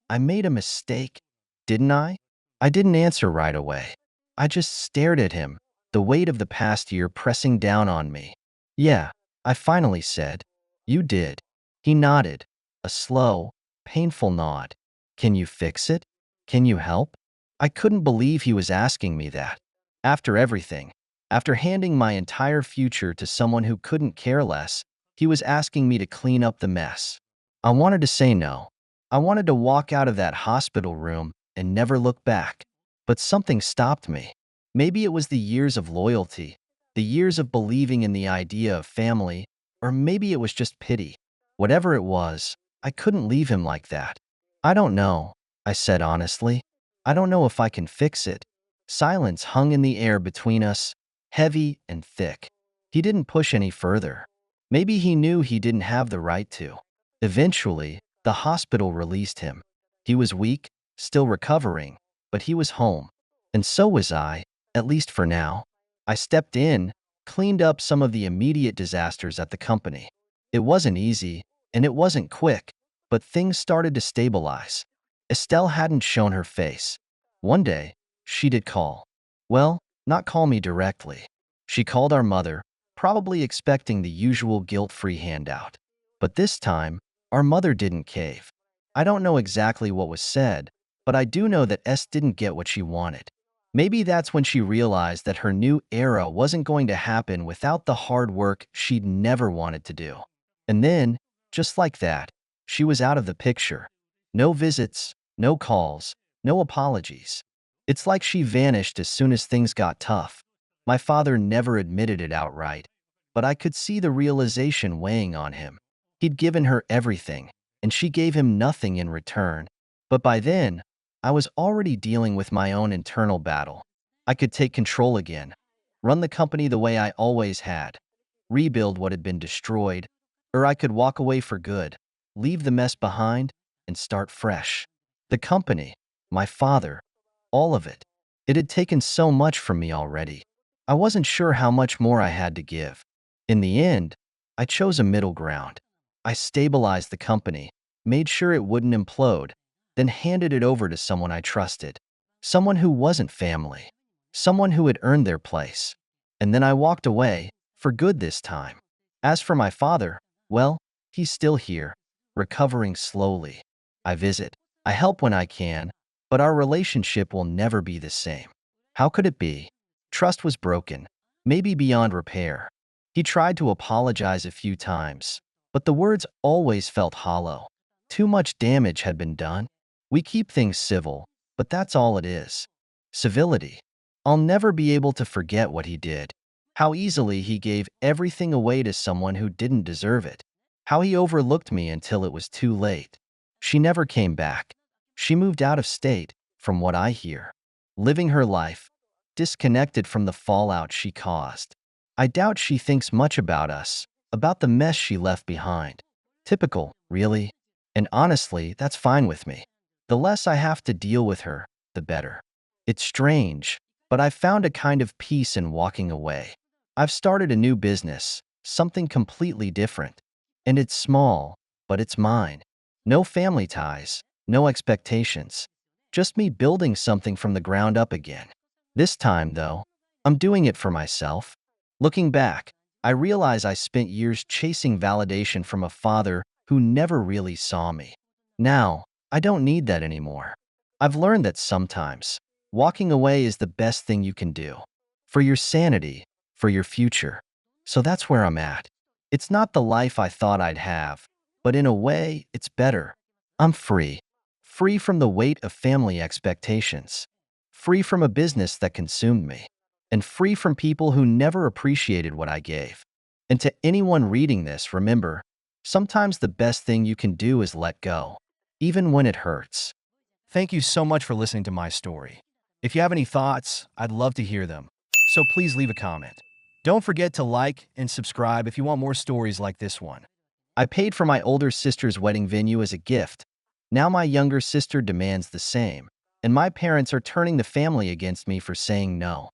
"I made a mistake, didn't I?" I didn't answer right away. I just stared at him, the weight of the past year pressing down on me. "Yeah," I finally said. "You did." He nodded, a slow, painful nod. "Can you fix it? Can you help?" I couldn't believe he was asking me that. After everything, after handing my entire future to someone who couldn't care less, he was asking me to clean up the mess. I wanted to say no. I wanted to walk out of that hospital room and never look back. But something stopped me. Maybe it was the years of loyalty, the years of believing in the idea of family, or maybe it was just pity. Whatever it was, I couldn't leave him like that. "I don't know," I said honestly. "I don't know if I can fix it." Silence hung in the air between us, heavy and thick. He didn't push any further. Maybe he knew he didn't have the right to. Eventually, the hospital released him. He was weak, still recovering, but he was home. And so was I, at least for now. I stepped in, cleaned up some of the immediate disasters at the company. It wasn't easy, And it wasn't quick, but things started to stabilize. Estelle hadn't shown her face. One day, she did call. Well, not call me directly. She called our mother, probably expecting the usual guilt-free handout. But this time, our mother didn't cave. I don't know exactly what was said, but I do know that S didn't get what she wanted. Maybe that's when she realized that her new era wasn't going to happen without the hard work she'd never wanted to do. And then, just like that, she was out of the picture. No visits, no calls, no apologies. It's like she vanished as soon as things got tough. My father never admitted it outright, but I could see the realization weighing on him. He'd given her everything, and she gave him nothing in return. But by then, I was already dealing with my own internal battle. I could take control again, run the company the way I always had, rebuild what had been destroyed, or I could walk away for good, leave the mess behind, and start fresh. The company, my father, all of it. It had taken so much from me already. I wasn't sure how much more I had to give. In the end, I chose a middle ground. I stabilized the company, made sure it wouldn't implode, then handed it over to someone I trusted. Someone who wasn't family. Someone who had earned their place. And then I walked away, for good this time. As for my father, well, he's still here, recovering slowly. I visit, I help when I can, but our relationship will never be the same. How could it be? Trust was broken, maybe beyond repair. He tried to apologize a few times, but the words always felt hollow. Too much damage had been done. We keep things civil, but that's all it is. Civility. I'll never be able to forget what he did. How easily he gave everything away to someone who didn't deserve it. How he overlooked me until it was too late. She never came back. She moved out of state, from what I hear. Living her life, disconnected from the fallout she caused. I doubt she thinks much about us, about the mess she left behind. Typical, really. And honestly, that's fine with me. The less I have to deal with her, the better. It's strange, but I've found a kind of peace in walking away. I've started a new business, something completely different. And it's small, but it's mine. No family ties, no expectations. Just me building something from the ground up again. This time, though, I'm doing it for myself. Looking back, I realize I spent years chasing validation from a father who never really saw me. Now, I don't need that anymore. I've learned that sometimes, walking away is the best thing you can do. For your sanity, for your future. So that's where I'm at. It's not the life I thought I'd have, but in a way, it's better. I'm free. Free from the weight of family expectations. Free from a business that consumed me. And free from people who never appreciated what I gave. And to anyone reading this, remember, sometimes the best thing you can do is let go, even when it hurts. Thank you so much for listening to my story. If you have any thoughts, I'd love to hear them. So please leave a comment. Don't forget to like and subscribe if you want more stories like this one. I paid for my older sister's wedding venue as a gift. Now my younger sister demands the same, and my parents are turning the family against me for saying no.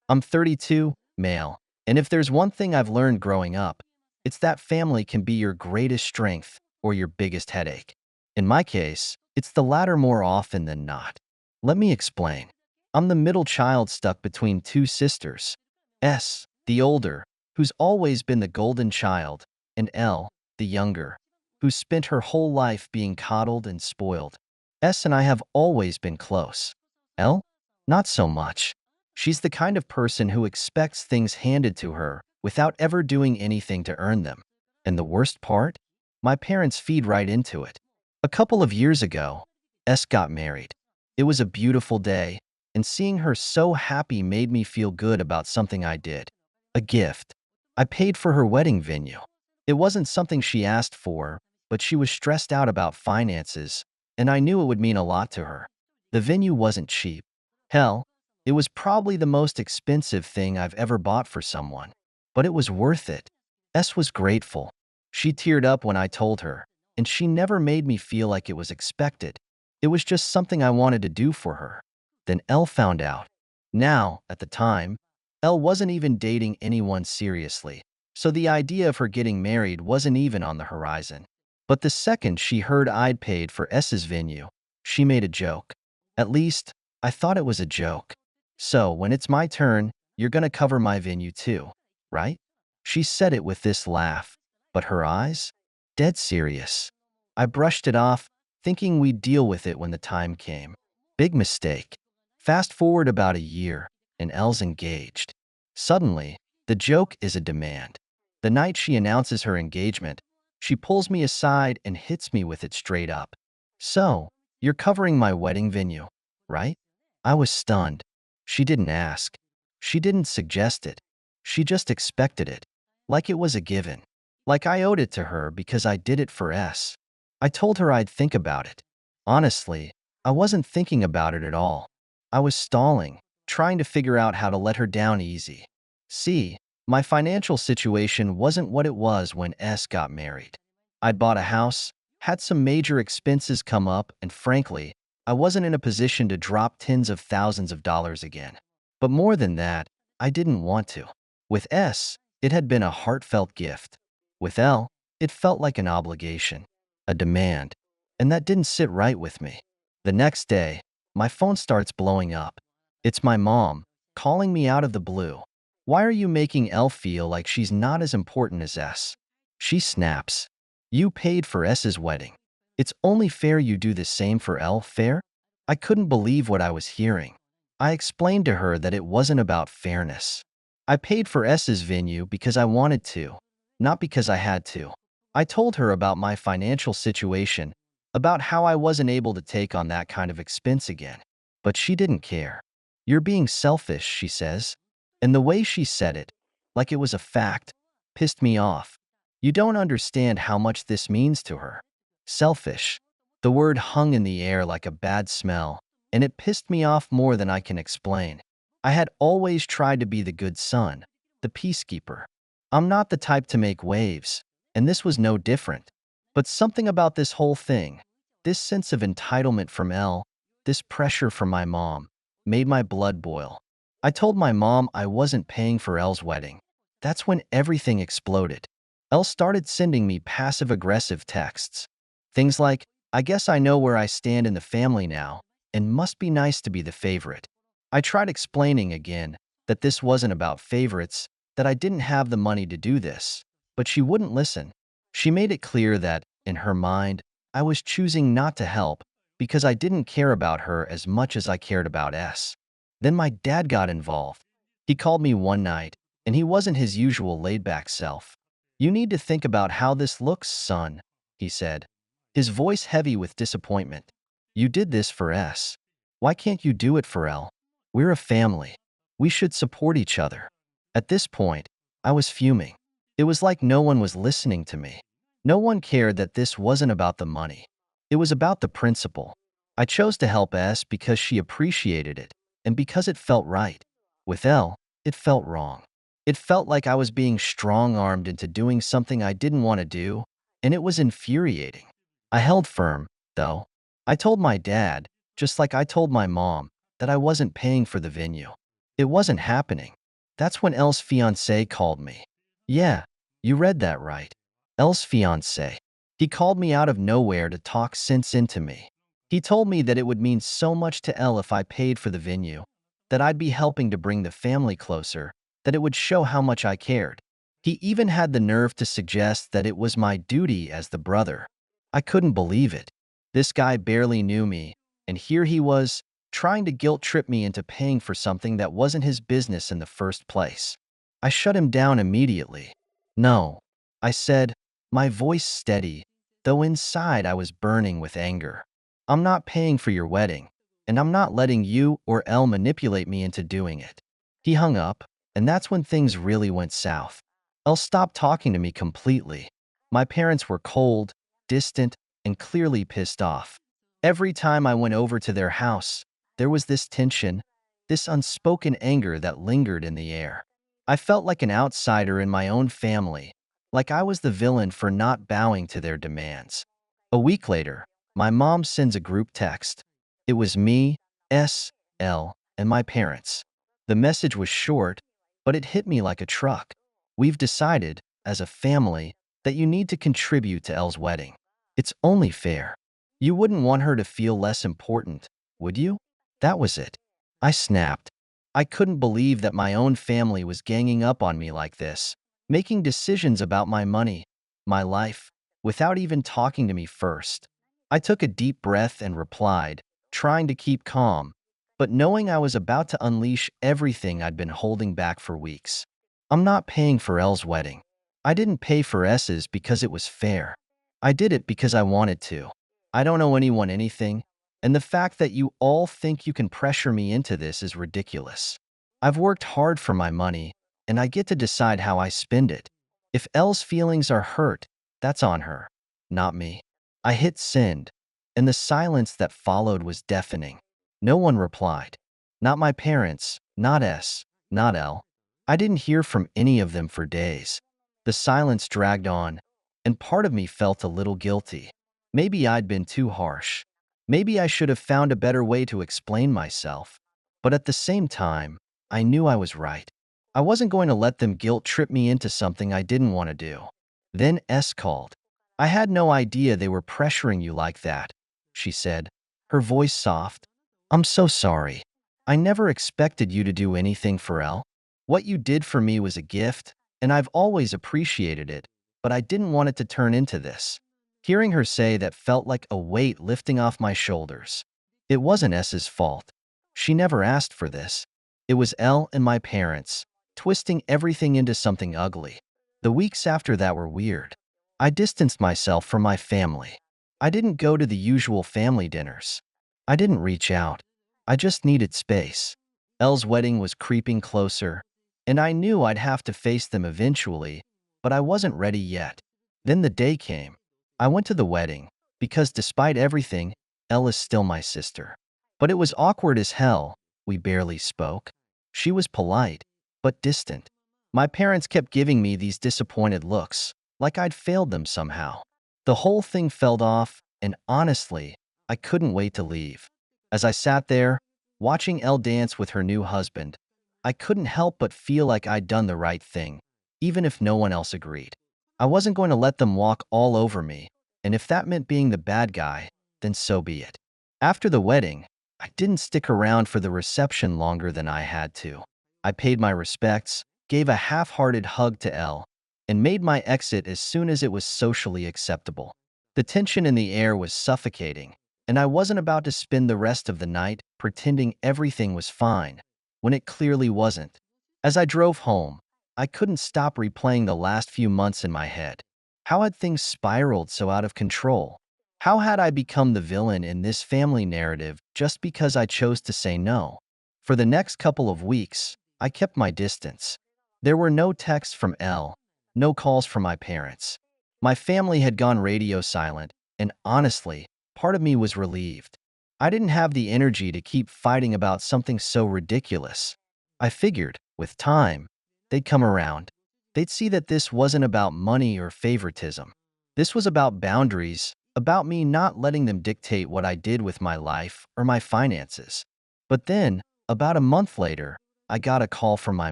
I'm 32, male, and if there's one thing I've learned growing up, it's that family can be your greatest strength or your biggest headache. In my case, it's the latter more often than not. Let me explain. I'm the middle child stuck between two sisters. S, the older, who's always been the golden child, and L, the younger, who's spent her whole life being coddled and spoiled. S and I have always been close. L? Not so much. She's the kind of person who expects things handed to her without ever doing anything to earn them. And the worst part? My parents feed right into it. A couple of years ago, S got married. It was a beautiful day, and seeing her so happy made me feel good about something I did. A gift. I paid for her wedding venue. It wasn't something she asked for, but she was stressed out about finances, and I knew it would mean a lot to her. The venue wasn't cheap. Hell, it was probably the most expensive thing I've ever bought for someone. But it was worth it. S was grateful. She teared up when I told her, and she never made me feel like it was expected. It was just something I wanted to do for her. Then L found out. Now, at the time, L wasn't even dating anyone seriously, so the idea of her getting married wasn't even on the horizon. But the second she heard I'd paid for S's venue, she made a joke. At least, I thought it was a joke. So, when it's my turn, you're gonna cover my venue too, right? She said it with this laugh, but her eyes? Dead serious. I brushed it off, thinking we'd deal with it when the time came. Big mistake. Fast forward about a year, and Elle's engaged. Suddenly, the joke is a demand. The night she announces her engagement, she pulls me aside and hits me with it straight up. So, you're covering my wedding venue, right? I was stunned. She didn't ask. She didn't suggest it. She just expected it. Like it was a given. Like I owed it to her because I did it for S. I told her I'd think about it. Honestly, I wasn't thinking about it at all. I was stalling, trying to figure out how to let her down easy. See, my financial situation wasn't what it was when S got married. I'd bought a house, had some major expenses come up, and frankly, I wasn't in a position to drop tens of thousands of dollars again. But more than that, I didn't want to. With S, it had been a heartfelt gift. With L, it felt like an obligation, a demand, and that didn't sit right with me. The next day, my phone starts blowing up. It's my mom, calling me out of the blue. Why are you making Elle feel like she's not as important as S? She snaps. You paid for S's wedding. It's only fair you do the same for Elle, fair? I couldn't believe what I was hearing. I explained to her that it wasn't about fairness. I paid for S's venue because I wanted to, not because I had to. I told her about my financial situation, about how I wasn't able to take on that kind of expense again. But she didn't care. You're being selfish, she says. And the way she said it, like it was a fact, pissed me off. You don't understand how much this means to her. Selfish. The word hung in the air like a bad smell, and it pissed me off more than I can explain. I had always tried to be the good son, the peacekeeper. I'm not the type to make waves, and this was no different. But something about this whole thing, this sense of entitlement from Elle, this pressure from my mom, made my blood boil. I told my mom I wasn't paying for Elle's wedding. That's when everything exploded. Elle started sending me passive-aggressive texts. Things like, I guess I know where I stand in the family now, and must be nice to be the favorite. I tried explaining again that this wasn't about favorites, that I didn't have the money to do this, but she wouldn't listen. She made it clear that, in her mind, I was choosing not to help because I didn't care about her as much as I cared about S. Then my dad got involved. He called me one night, and he wasn't his usual laid-back self. You need to think about how this looks, son, he said, his voice heavy with disappointment. You did this for S. Why can't you do it for L? We're a family. We should support each other. At this point, I was fuming. It was like no one was listening to me. No one cared that this wasn't about the money. It was about the principle. I chose to help S because she appreciated it, and because it felt right. With L, it felt wrong. It felt like I was being strong-armed into doing something I didn't want to do, and it was infuriating. I held firm, though. I told my dad, just like I told my mom, that I wasn't paying for the venue. It wasn't happening. That's when Elle's fiancé called me. Yeah, you read that right. Elle's fiancé. He called me out of nowhere to talk sense into me. He told me that it would mean so much to Elle if I paid for the venue, that I'd be helping to bring the family closer, that it would show how much I cared. He even had the nerve to suggest that it was my duty as the brother. I couldn't believe it. This guy barely knew me, and here he was, trying to guilt-trip me into paying for something that wasn't his business in the first place. I shut him down immediately. No, I said, my voice steady, though inside I was burning with anger. I'm not paying for your wedding, and I'm not letting you or Elle manipulate me into doing it. He hung up, and that's when things really went south. Elle stopped talking to me completely. My parents were cold, distant, and clearly pissed off. Every time I went over to their house, there was this tension, this unspoken anger that lingered in the air. I felt like an outsider in my own family, like I was the villain for not bowing to their demands. A week later, my mom sends a group text. It was me, S, L, and my parents. The message was short, but it hit me like a truck. We've decided, as a family, that you need to contribute to Elle's wedding. It's only fair. You wouldn't want her to feel less important, would you? That was it. I snapped. I couldn't believe that my own family was ganging up on me like this, making decisions about my money, my life, without even talking to me first. I took a deep breath and replied, trying to keep calm, but knowing I was about to unleash everything I'd been holding back for weeks. I'm not paying for Elle's wedding. I didn't pay for S's because it was fair. I did it because I wanted to. I don't owe anyone anything, and the fact that you all think you can pressure me into this is ridiculous. I've worked hard for my money, and I get to decide how I spend it. If Elle's feelings are hurt, that's on her, not me. I hit send, and the silence that followed was deafening. No one replied. Not my parents, not S, not Elle. I didn't hear from any of them for days. The silence dragged on, and part of me felt a little guilty. Maybe I'd been too harsh. Maybe I should have found a better way to explain myself. But at the same time, I knew I was right. I wasn't going to let them guilt trip me into something I didn't want to do. Then S called. I had no idea they were pressuring you like that, she said, her voice soft. I'm so sorry. I never expected you to do anything for Elle. What you did for me was a gift, and I've always appreciated it, but I didn't want it to turn into this. Hearing her say that felt like a weight lifting off my shoulders. It wasn't S's fault. She never asked for this. It was Elle and my parents, twisting everything into something ugly. The weeks after that were weird. I distanced myself from my family. I didn't go to the usual family dinners. I didn't reach out. I just needed space. Elle's wedding was creeping closer, and I knew I'd have to face them eventually, but I wasn't ready yet. Then the day came. I went to the wedding, because despite everything, Elle is still my sister. But it was awkward as hell. We barely spoke. She was polite, but distant. My parents kept giving me these disappointed looks, like I'd failed them somehow. The whole thing felt off, and honestly, I couldn't wait to leave. As I sat there, watching Elle dance with her new husband, I couldn't help but feel like I'd done the right thing, even if no one else agreed. I wasn't going to let them walk all over me, and if that meant being the bad guy, then so be it. After the wedding, I didn't stick around for the reception longer than I had to. I paid my respects, gave a half-hearted hug to Elle, and made my exit as soon as it was socially acceptable. The tension in the air was suffocating, and I wasn't about to spend the rest of the night pretending everything was fine, when it clearly wasn't. As I drove home, I couldn't stop replaying the last few months in my head. How had things spiraled so out of control? How had I become the villain in this family narrative just because I chose to say no? For the next couple of weeks, I kept my distance. There were no texts from Elle, no calls from my parents. My family had gone radio silent, and honestly, part of me was relieved. I didn't have the energy to keep fighting about something so ridiculous. I figured, with time, they'd come around. They'd see that this wasn't about money or favoritism. This was about boundaries, about me not letting them dictate what I did with my life or my finances. But then, about a month later, I got a call from my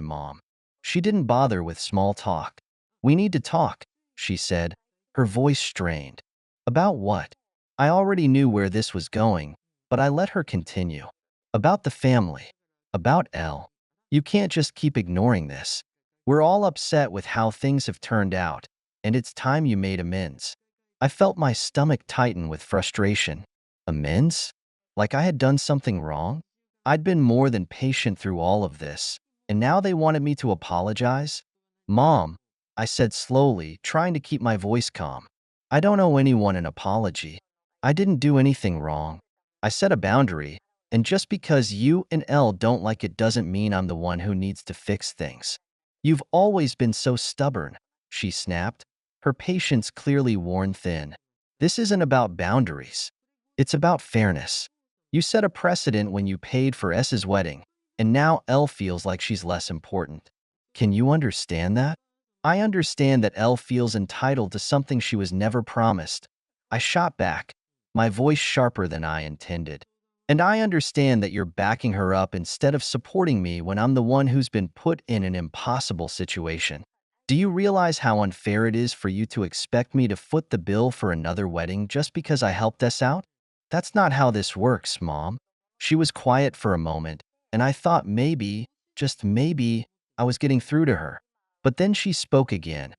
mom. She didn't bother with small talk. "We need to talk," she said, her voice strained. About what? I already knew where this was going, but I let her continue. About the family. About Elle. You can't just keep ignoring this. We're all upset with how things have turned out, and it's time you made amends. I felt my stomach tighten with frustration. Amends? Like I had done something wrong? I'd been more than patient through all of this, and now they wanted me to apologize? "Mom," I said slowly, trying to keep my voice calm. "I don't owe anyone an apology. I didn't do anything wrong. I set a boundary, and just because you and Elle don't like it doesn't mean I'm the one who needs to fix things." "You've always been so stubborn," she snapped, her patience clearly worn thin. "This isn't about boundaries. It's about fairness. You set a precedent when you paid for S's wedding, and now Elle feels like she's less important. Can you understand that?" "I understand that Elle feels entitled to something she was never promised." I shot back, my voice sharper than I intended. "And I understand that you're backing her up instead of supporting me when I'm the one who's been put in an impossible situation." Do you realize how unfair it is for you to expect me to foot the bill for another wedding just because I helped us out? That's not how this works, Mom. She was quiet for a moment, and I thought maybe, just maybe, I was getting through to her. But then she spoke again,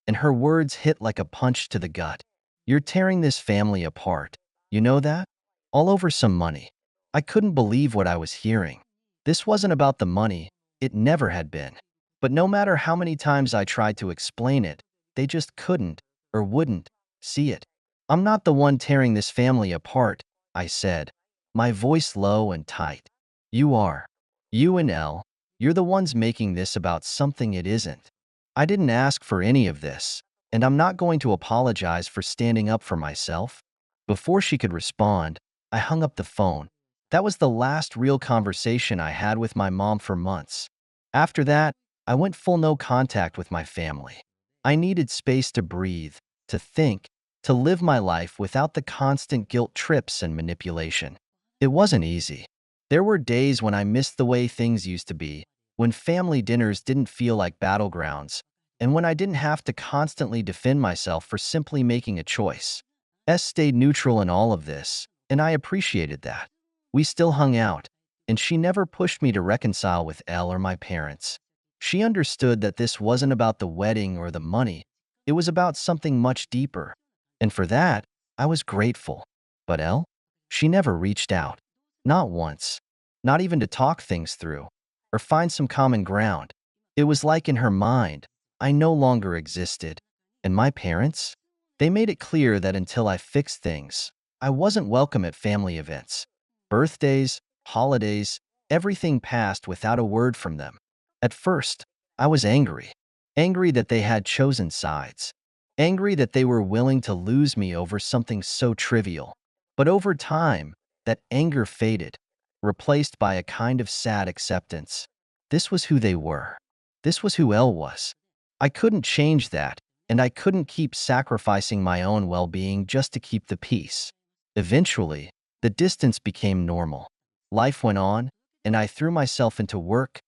and her words hit like a punch to the gut. You're tearing this family apart. You know that? All over some money. I couldn't believe what I was hearing. This wasn't about the money. It never had been. But no matter how many times I tried to explain it, they just couldn't, or wouldn't, see it. I'm not the one tearing this family apart, I said, my voice low and tight. You are. You and Elle, you're the ones making this about something it isn't. I didn't ask for any of this, and I'm not going to apologize for standing up for myself. Before she could respond, I hung up the phone. That was the last real conversation I had with my mom for months. After that, I went full no contact with my family. I needed space to breathe, to think, to live my life without the constant guilt trips and manipulation. It wasn't easy. There were days when I missed the way things used to be, when family dinners didn't feel like battlegrounds, and when I didn't have to constantly defend myself for simply making a choice. S stayed neutral in all of this, and I appreciated that. We still hung out, and she never pushed me to reconcile with Elle or my parents. She understood that this wasn't about the wedding or the money. It was about something much deeper. And for that, I was grateful. But Elle? She never reached out. Not once. Not even to talk things through, or find some common ground. It was like in her mind, I no longer existed. And my parents? They made it clear that until I fixed things, I wasn't welcome at family events. Birthdays, holidays, everything passed without a word from them. At first, I was angry. Angry that they had chosen sides. Angry that they were willing to lose me over something so trivial. But over time, that anger faded, replaced by a kind of sad acceptance. This was who they were. This was who Elle was. I couldn't change that, and I couldn't keep sacrificing my own well-being just to keep the peace. Eventually, the distance became normal. Life went on, and I threw myself into work,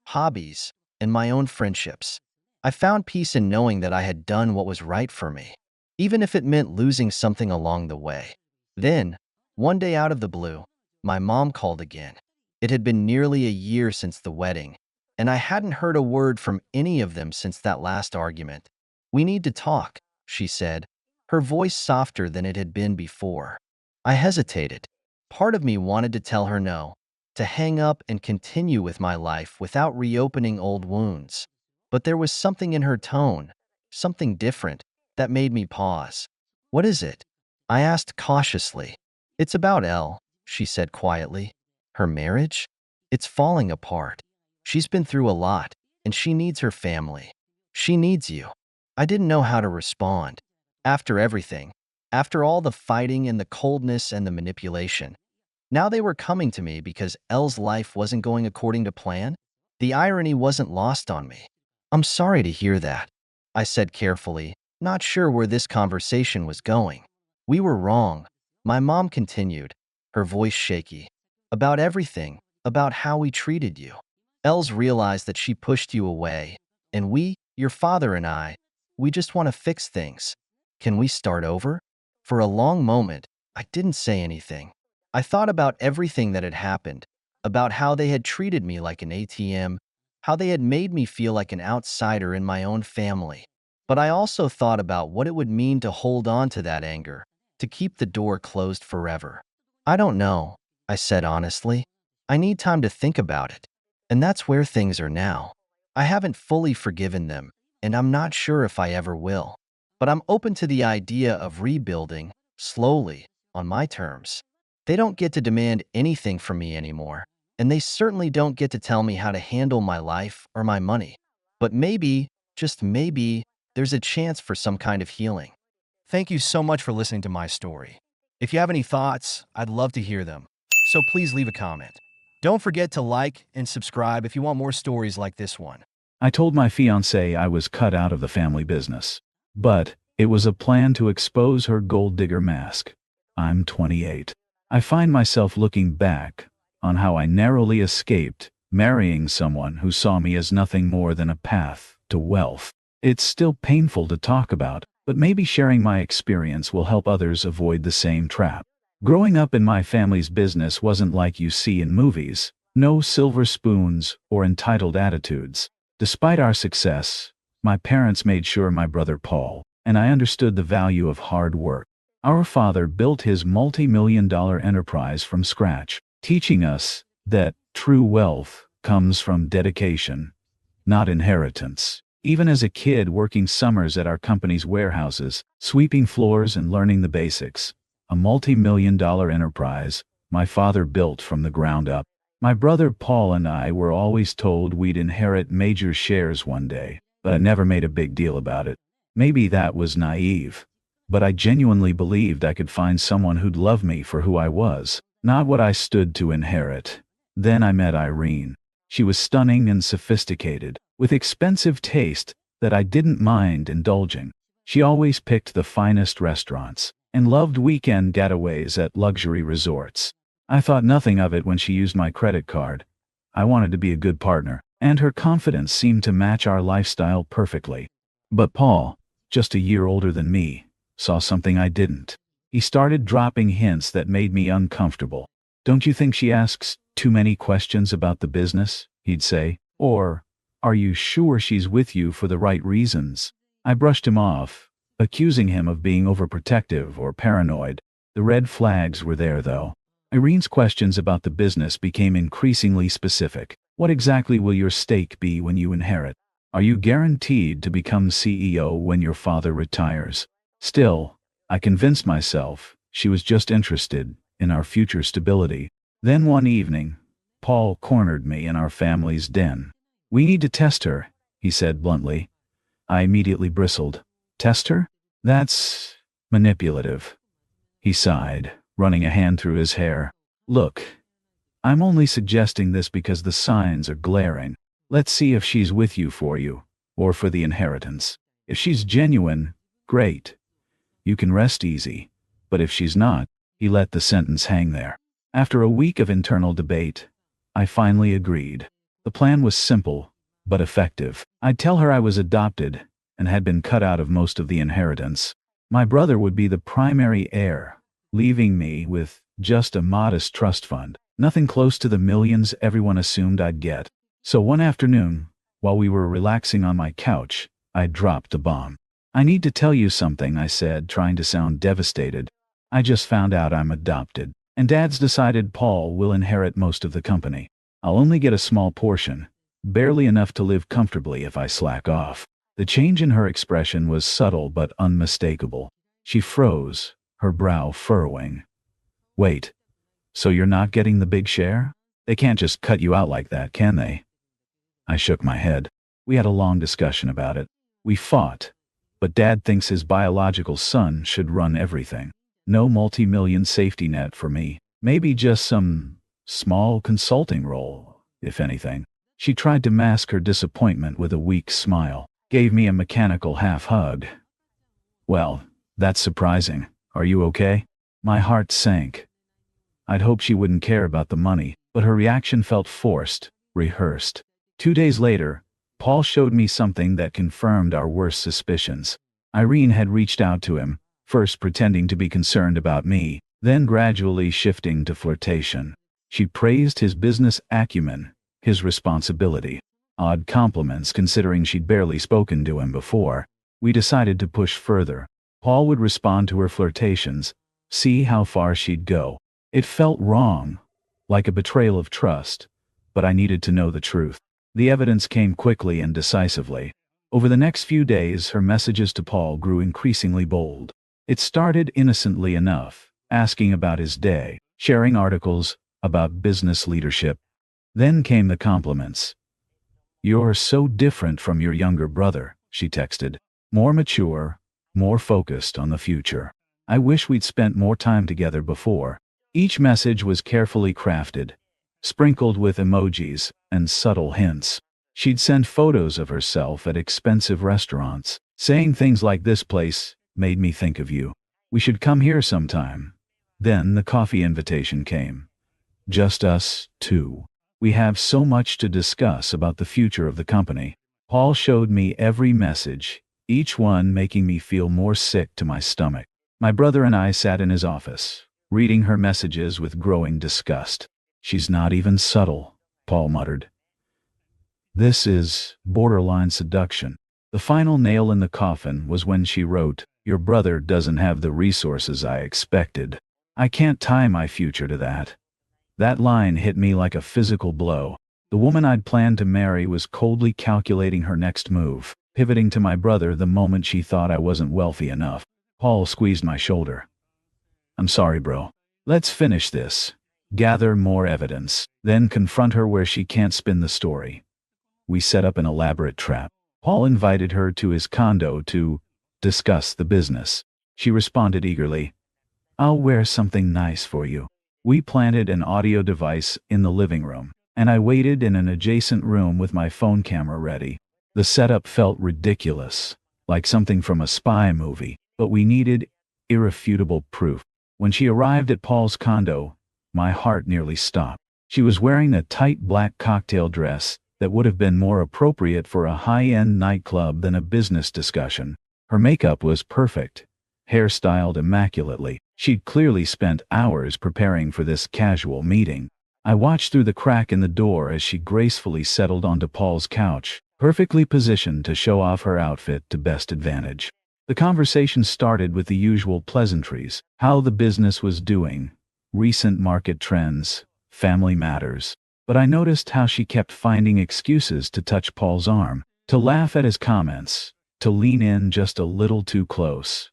hobbies, and my own friendships. I found peace in knowing that I had done what was right for me, even if it meant losing something along the way. Then, one day out of the blue, my mom called again. It had been nearly a year since the wedding, and I hadn't heard a word from any of them since that last argument. We need to talk, she said, her voice softer than it had been before. I hesitated. Part of me wanted to tell her no, to hang up and continue with my life without reopening old wounds. But there was something in her tone, something different, that made me pause. What is it? I asked cautiously. It's about Elle, she said quietly. Her marriage? It's falling apart. She's been through a lot, and she needs her family. She needs you. I didn't know how to respond. After everything, after all the fighting and the coldness and the manipulation, now they were coming to me because Elle's life wasn't going according to plan. The irony wasn't lost on me. I'm sorry to hear that, I said carefully, not sure where this conversation was going. We were wrong, my mom continued, her voice shaky. About everything, about how we treated you. Els realized that she pushed you away, and we, your father and I, we just want to fix things. Can we start over? For a long moment, I didn't say anything. I thought about everything that had happened, about how they had treated me like an ATM, how they had made me feel like an outsider in my own family. But I also thought about what it would mean to hold on to that anger, to keep the door closed forever. I don't know, I said honestly. I need time to think about it. And that's where things are now. I haven't fully forgiven them, and I'm not sure if I ever will. But I'm open to the idea of rebuilding, slowly, on my terms. They don't get to demand anything from me anymore, and they certainly don't get to tell me how to handle my life or my money. But maybe, just maybe, there's a chance for some kind of healing. Thank you so much for listening to my story. If you have any thoughts, I'd love to hear them. So please leave a comment. Don't forget to like and subscribe if you want more stories like this one. I told my fiancée I was cut out of the family business. But it was a plan to expose her gold digger mask. I'm 28. I find myself looking back on how I narrowly escaped marrying someone who saw me as nothing more than a path to wealth. It's still painful to talk about, but maybe sharing my experience will help others avoid the same trap. Growing up in my family's business wasn't like you see in movies. No silver spoons or entitled attitudes. Despite our success, my parents made sure my brother Paul and I understood the value of hard work. Our father built his multi-million-dollar enterprise from scratch, teaching us that true wealth comes from dedication, not inheritance. Even as a kid working summers at our company's warehouses, sweeping floors and learning the basics, a multi-million-dollar enterprise my father built from the ground up. My brother Paul and I were always told we'd inherit major shares one day, but I never made a big deal about it. Maybe that was naive, but I genuinely believed I could find someone who'd love me for who I was, not what I stood to inherit. Then I met Irene. She was stunning and sophisticated, with expensive taste that I didn't mind indulging. She always picked the finest restaurants and loved weekend getaways at luxury resorts. I thought nothing of it when she used my credit card. I wanted to be a good partner, and her confidence seemed to match our lifestyle perfectly. But Paul, just a year older than me, saw something I didn't. He started dropping hints that made me uncomfortable. "Don't you think she asks too many questions about the business?" he'd say. Or, "Are you sure she's with you for the right reasons?" I brushed him off, accusing him of being overprotective or paranoid. The red flags were there, though. Irene's questions about the business became increasingly specific. What exactly will your stake be when you inherit? Are you guaranteed to become CEO when your father retires? Still, I convinced myself she was just interested in our future stability. Then one evening, Paul cornered me in our family's den. "We need to test her," he said bluntly. I immediately bristled. "Test her? That's manipulative." He sighed, running a hand through his hair. "Look, I'm only suggesting this because the signs are glaring. Let's see if she's with you, or for the inheritance. If she's genuine, great. You can rest easy. But if she's not," he let the sentence hang there. After a week of internal debate, I finally agreed. The plan was simple, but effective. I'd tell her I was adopted and had been cut out of most of the inheritance. My brother would be the primary heir, leaving me with just a modest trust fund, nothing close to the millions everyone assumed I'd get. So one afternoon, while we were relaxing on my couch, I dropped the bomb. "I need to tell you something," I said, trying to sound devastated. "I just found out I'm adopted, and Dad's decided Paul will inherit most of the company. I'll only get a small portion, barely enough to live comfortably if I slack off." The change in her expression was subtle but unmistakable. She froze, her brow furrowing. "Wait, so you're not getting the big share? They can't just cut you out like that, can they?" I shook my head. We had a long discussion about it. We fought, but Dad thinks his biological son should run everything. No multi-million safety net for me. Maybe just some small consulting role, if anything. She tried to mask her disappointment with a weak smile, gave me a mechanical half-hug. "Well, that's surprising. Are you okay?" My heart sank. I'd hoped she wouldn't care about the money, but her reaction felt forced, rehearsed. 2 days later, Paul showed me something that confirmed our worst suspicions. Irene had reached out to him, first pretending to be concerned about me, then gradually shifting to flirtation. She praised his business acumen, his responsibility. Odd compliments considering she'd barely spoken to him before. We decided to push further. Paul would respond to her flirtations, see how far she'd go. It felt wrong, like a betrayal of trust, but I needed to know the truth. The evidence came quickly and decisively. Over the next few days, her messages to Paul grew increasingly bold. It started innocently enough, asking about his day, sharing articles about business leadership. Then came the compliments. "You're so different from your younger brother," she texted. "More mature, more focused on the future. I wish we'd spent more time together before." Each message was carefully crafted, sprinkled with emojis and subtle hints. She'd send photos of herself at expensive restaurants, saying things like, "This place made me think of you. We should come here sometime." Then the coffee invitation came. "Just us two. We have so much to discuss about the future of the company." Paul showed me every message, each one making me feel more sick to my stomach. My brother and I sat in his office, reading her messages with growing disgust. "She's not even subtle," Paul muttered. "This is borderline seduction." The final nail in the coffin was when she wrote, "Your brother doesn't have the resources I expected. I can't tie my future to that." That line hit me like a physical blow. The woman I'd planned to marry was coldly calculating her next move, pivoting to my brother the moment she thought I wasn't wealthy enough. Paul squeezed my shoulder. "I'm sorry, bro. Let's finish this. Gather more evidence, then confront her where she can't spin the story." We set up an elaborate trap. Paul invited her to his condo to discuss the business. She responded eagerly, "I'll wear something nice for you." We planted an audio device in the living room, and I waited in an adjacent room with my phone camera ready. The setup felt ridiculous, like something from a spy movie, but we needed irrefutable proof. When she arrived at Paul's condo, my heart nearly stopped. She was wearing a tight black cocktail dress that would have been more appropriate for a high-end nightclub than a business discussion. Her makeup was perfect, hairstyled immaculately. She'd clearly spent hours preparing for this casual meeting. I watched through the crack in the door as she gracefully settled onto Paul's couch, perfectly positioned to show off her outfit to best advantage. The conversation started with the usual pleasantries: how the business was doing, recent market trends, family matters. But I noticed how she kept finding excuses to touch Paul's arm, to laugh at his comments, to lean in just a little too close.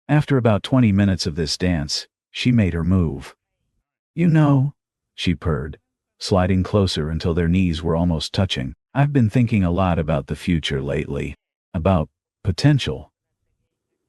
After about 20 minutes of this dance, she made her move. "You know," she purred, sliding closer until their knees were almost touching, "I've been thinking a lot about the future lately. About potential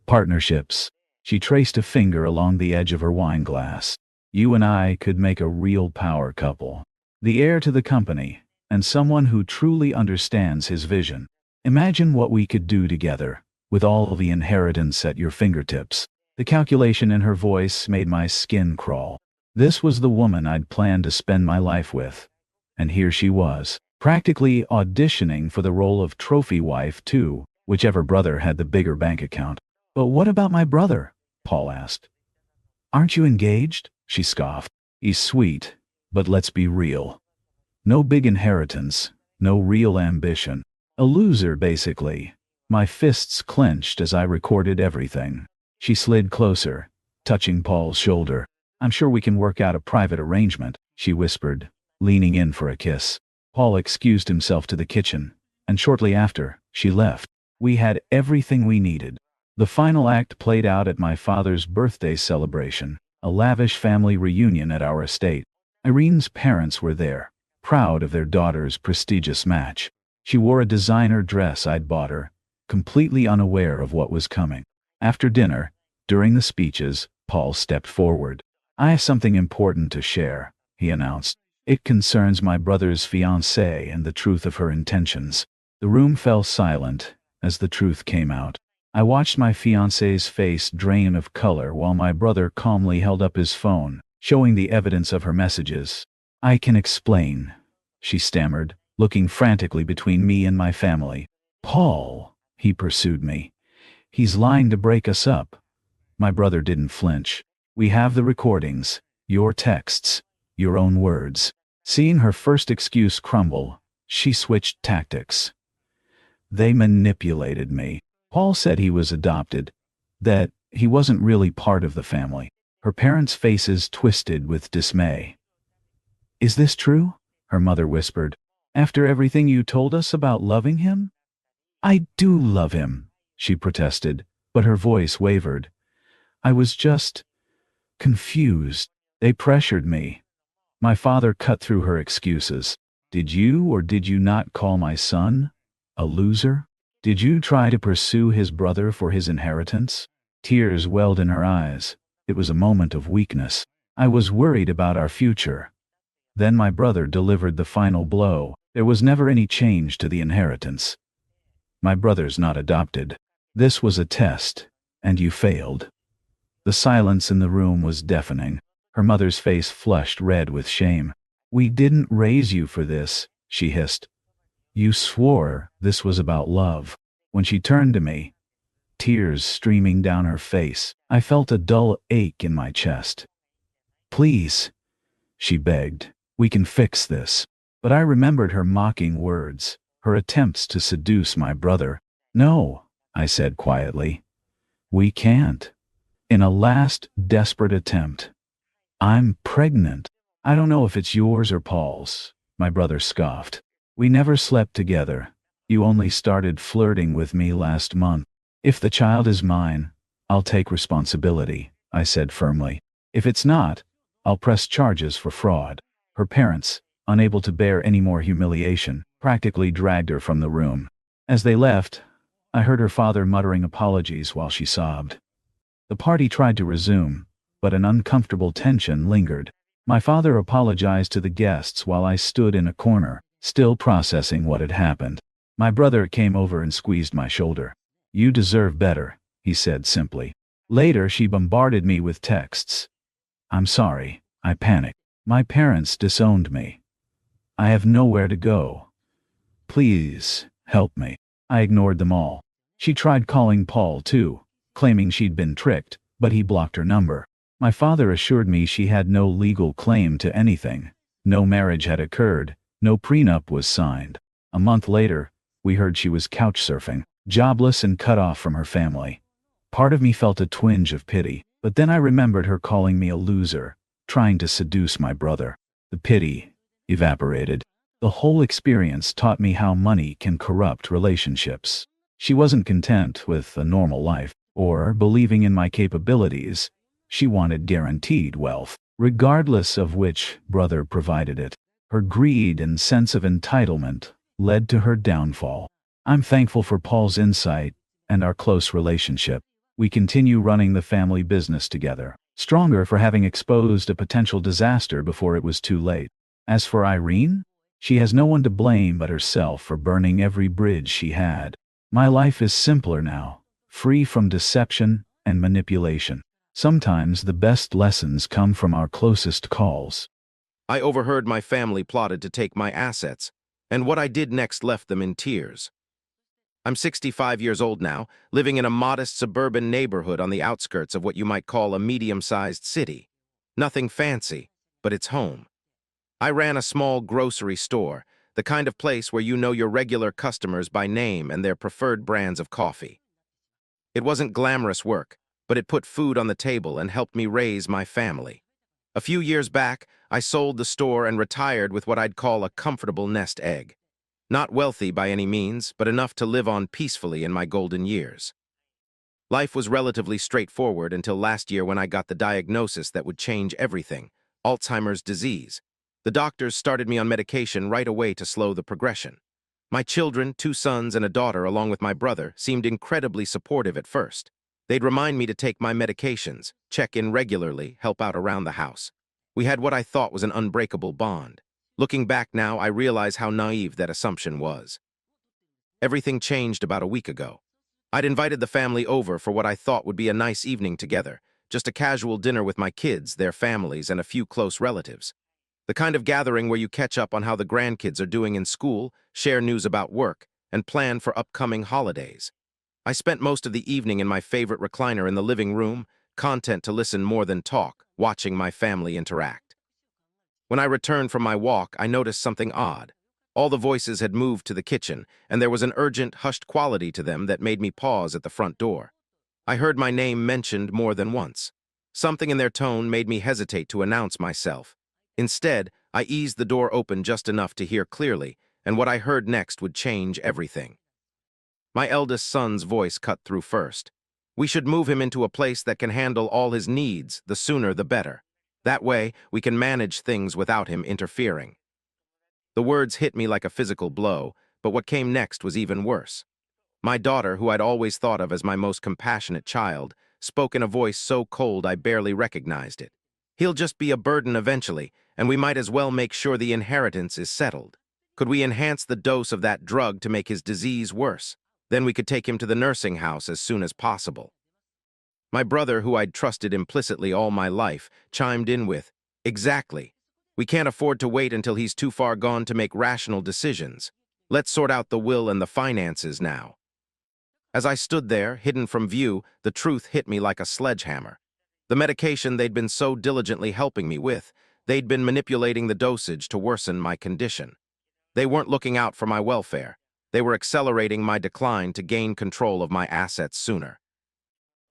partnerships." She traced a finger along the edge of her wine glass. "You and I could make a real power couple. The heir to the company, and someone who truly understands his vision. Imagine what we could do together, with all the inheritance at your fingertips." The calculation in her voice made my skin crawl. This was the woman I'd planned to spend my life with. And here she was, practically auditioning for the role of trophy wife too, whichever brother had the bigger bank account. "But what about my brother?" Paul asked. "Aren't you engaged?" she scoffed. "He's sweet, but let's be real. No big inheritance, no real ambition. A loser, basically." My fists clenched as I recorded everything. She slid closer, touching Paul's shoulder. "I'm sure we can work out a private arrangement," she whispered, leaning in for a kiss. Paul excused himself to the kitchen, and shortly after, she left. We had everything we needed. The final act played out at my father's birthday celebration, a lavish family reunion at our estate. Irene's parents were there, proud of their daughter's prestigious match. She wore a designer dress I'd bought her, completely unaware of what was coming. After dinner, during the speeches, Paul stepped forward. "I have something important to share," he announced. "It concerns my brother's fiancée and the truth of her intentions." The room fell silent as the truth came out. I watched my fiancée's face drain of color while my brother calmly held up his phone, showing the evidence of her messages. "I can explain," she stammered, looking frantically between me and my family. "Paul," he pursued me. "He's lying to break us up." My brother didn't flinch. "We have the recordings, your texts, your own words." Seeing her first excuse crumble, she switched tactics. "They manipulated me. Paul said he was adopted, that he wasn't really part of the family." Her parents' faces twisted with dismay. "Is this true?" her mother whispered. "After everything you told us about loving him?" "I do love him," she protested, but her voice wavered. "I was just confused. They pressured me." My father cut through her excuses. "Did you or did you not call my son a loser? Did you try to pursue his brother for his inheritance?" Tears welled in her eyes. It was a moment of weakness. "I was worried about our future." Then my brother delivered the final blow. "There was never any change to the inheritance. My brother's not adopted. This was a test, and you failed." The silence in the room was deafening. Her mother's face flushed red with shame. "We didn't raise you for this," she hissed. You swore this was about love. When she turned to me, tears streaming down her face, I felt a dull ache in my chest. Please, she begged, we can fix this. But I remembered her mocking words, her attempts to seduce my brother. No, I said quietly. We can't. In a last desperate attempt. I'm pregnant. I don't know if it's yours or Paul's, my brother scoffed. We never slept together. You only started flirting with me last month. If the child is mine, I'll take responsibility, I said firmly. If it's not, I'll press charges for fraud. Her parents, unable to bear any more humiliation, practically dragged her from the room. As they left, I heard her father muttering apologies while she sobbed. The party tried to resume, but an uncomfortable tension lingered. My father apologized to the guests while I stood in a corner, still processing what had happened. My brother came over and squeezed my shoulder. You deserve better, he said simply. Later, she bombarded me with texts. I'm sorry, I panicked. My parents disowned me. I have nowhere to go. Please, help me. I ignored them all. She tried calling Paul too, claiming she'd been tricked, but he blocked her number. My father assured me she had no legal claim to anything. No marriage had occurred, no prenup was signed. A month later, we heard she was couch surfing, jobless and cut off from her family. Part of me felt a twinge of pity, but then I remembered her calling me a loser, trying to seduce my brother. The pity evaporated. The whole experience taught me how money can corrupt relationships. She wasn't content with a normal life, or believing in my capabilities. She wanted guaranteed wealth, regardless of which brother provided it. Her greed and sense of entitlement led to her downfall. I'm thankful for Paul's insight and our close relationship. We continue running the family business together, stronger for having exposed a potential disaster before it was too late. As for Irene, she has no one to blame but herself for burning every bridge she had. My life is simpler now, free from deception and manipulation. Sometimes the best lessons come from our closest calls. I overheard my family plotted to take my assets, and what I did next left them in tears. I'm 65 years old now, living in a modest suburban neighborhood on the outskirts of what you might call a medium-sized city. Nothing fancy, but it's home. I ran a small grocery store, the kind of place where you know your regular customers by name and their preferred brands of coffee. It wasn't glamorous work, but it put food on the table and helped me raise my family. A few years back, I sold the store and retired with what I'd call a comfortable nest egg. Not wealthy by any means, but enough to live on peacefully in my golden years. Life was relatively straightforward until last year when I got the diagnosis that would change everything: Alzheimer's disease. The doctors started me on medication right away to slow the progression. My children, 2 sons and a daughter along with my brother, seemed incredibly supportive at first. They'd remind me to take my medications, check in regularly, help out around the house. We had what I thought was an unbreakable bond. Looking back now, I realize how naive that assumption was. Everything changed about a week ago. I'd invited the family over for what I thought would be a nice evening together, just a casual dinner with my kids, their families, and a few close relatives. The kind of gathering where you catch up on how the grandkids are doing in school, share news about work, and plan for upcoming holidays. I spent most of the evening in my favorite recliner in the living room, content to listen more than talk, watching my family interact. When I returned from my walk, I noticed something odd. All the voices had moved to the kitchen, and there was an urgent, hushed quality to them that made me pause at the front door. I heard my name mentioned more than once. Something in their tone made me hesitate to announce myself. Instead, I eased the door open just enough to hear clearly, and what I heard next would change everything. My eldest son's voice cut through first. We should move him into a place that can handle all his needs, the sooner the better. That way, we can manage things without him interfering. The words hit me like a physical blow, but what came next was even worse. My daughter, who I'd always thought of as my most compassionate child, spoke in a voice so cold I barely recognized it. He'll just be a burden eventually, and we might as well make sure the inheritance is settled. Could we enhance the dose of that drug to make his disease worse? Then we could take him to the nursing house as soon as possible. My brother, who I'd trusted implicitly all my life, chimed in with, "Exactly. We can't afford to wait until he's too far gone to make rational decisions. Let's sort out the will and the finances now. As I stood there, hidden from view, the truth hit me like a sledgehammer. The medication they'd been so diligently helping me with, they'd been manipulating the dosage to worsen my condition. They weren't looking out for my welfare. They were accelerating my decline to gain control of my assets sooner.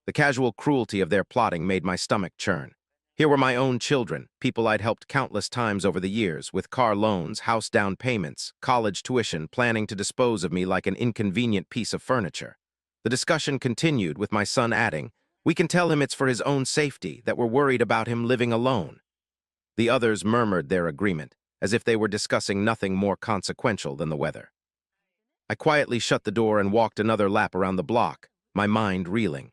The casual cruelty of their plotting made my stomach churn. Here were my own children, people I'd helped countless times over the years, with car loans, house down payments, college tuition, planning to dispose of me like an inconvenient piece of furniture. The discussion continued, with my son adding, "We can tell him it's for his own safety, that we're worried about him living alone." The others murmured their agreement, as if they were discussing nothing more consequential than the weather. I quietly shut the door and walked another lap around the block, my mind reeling.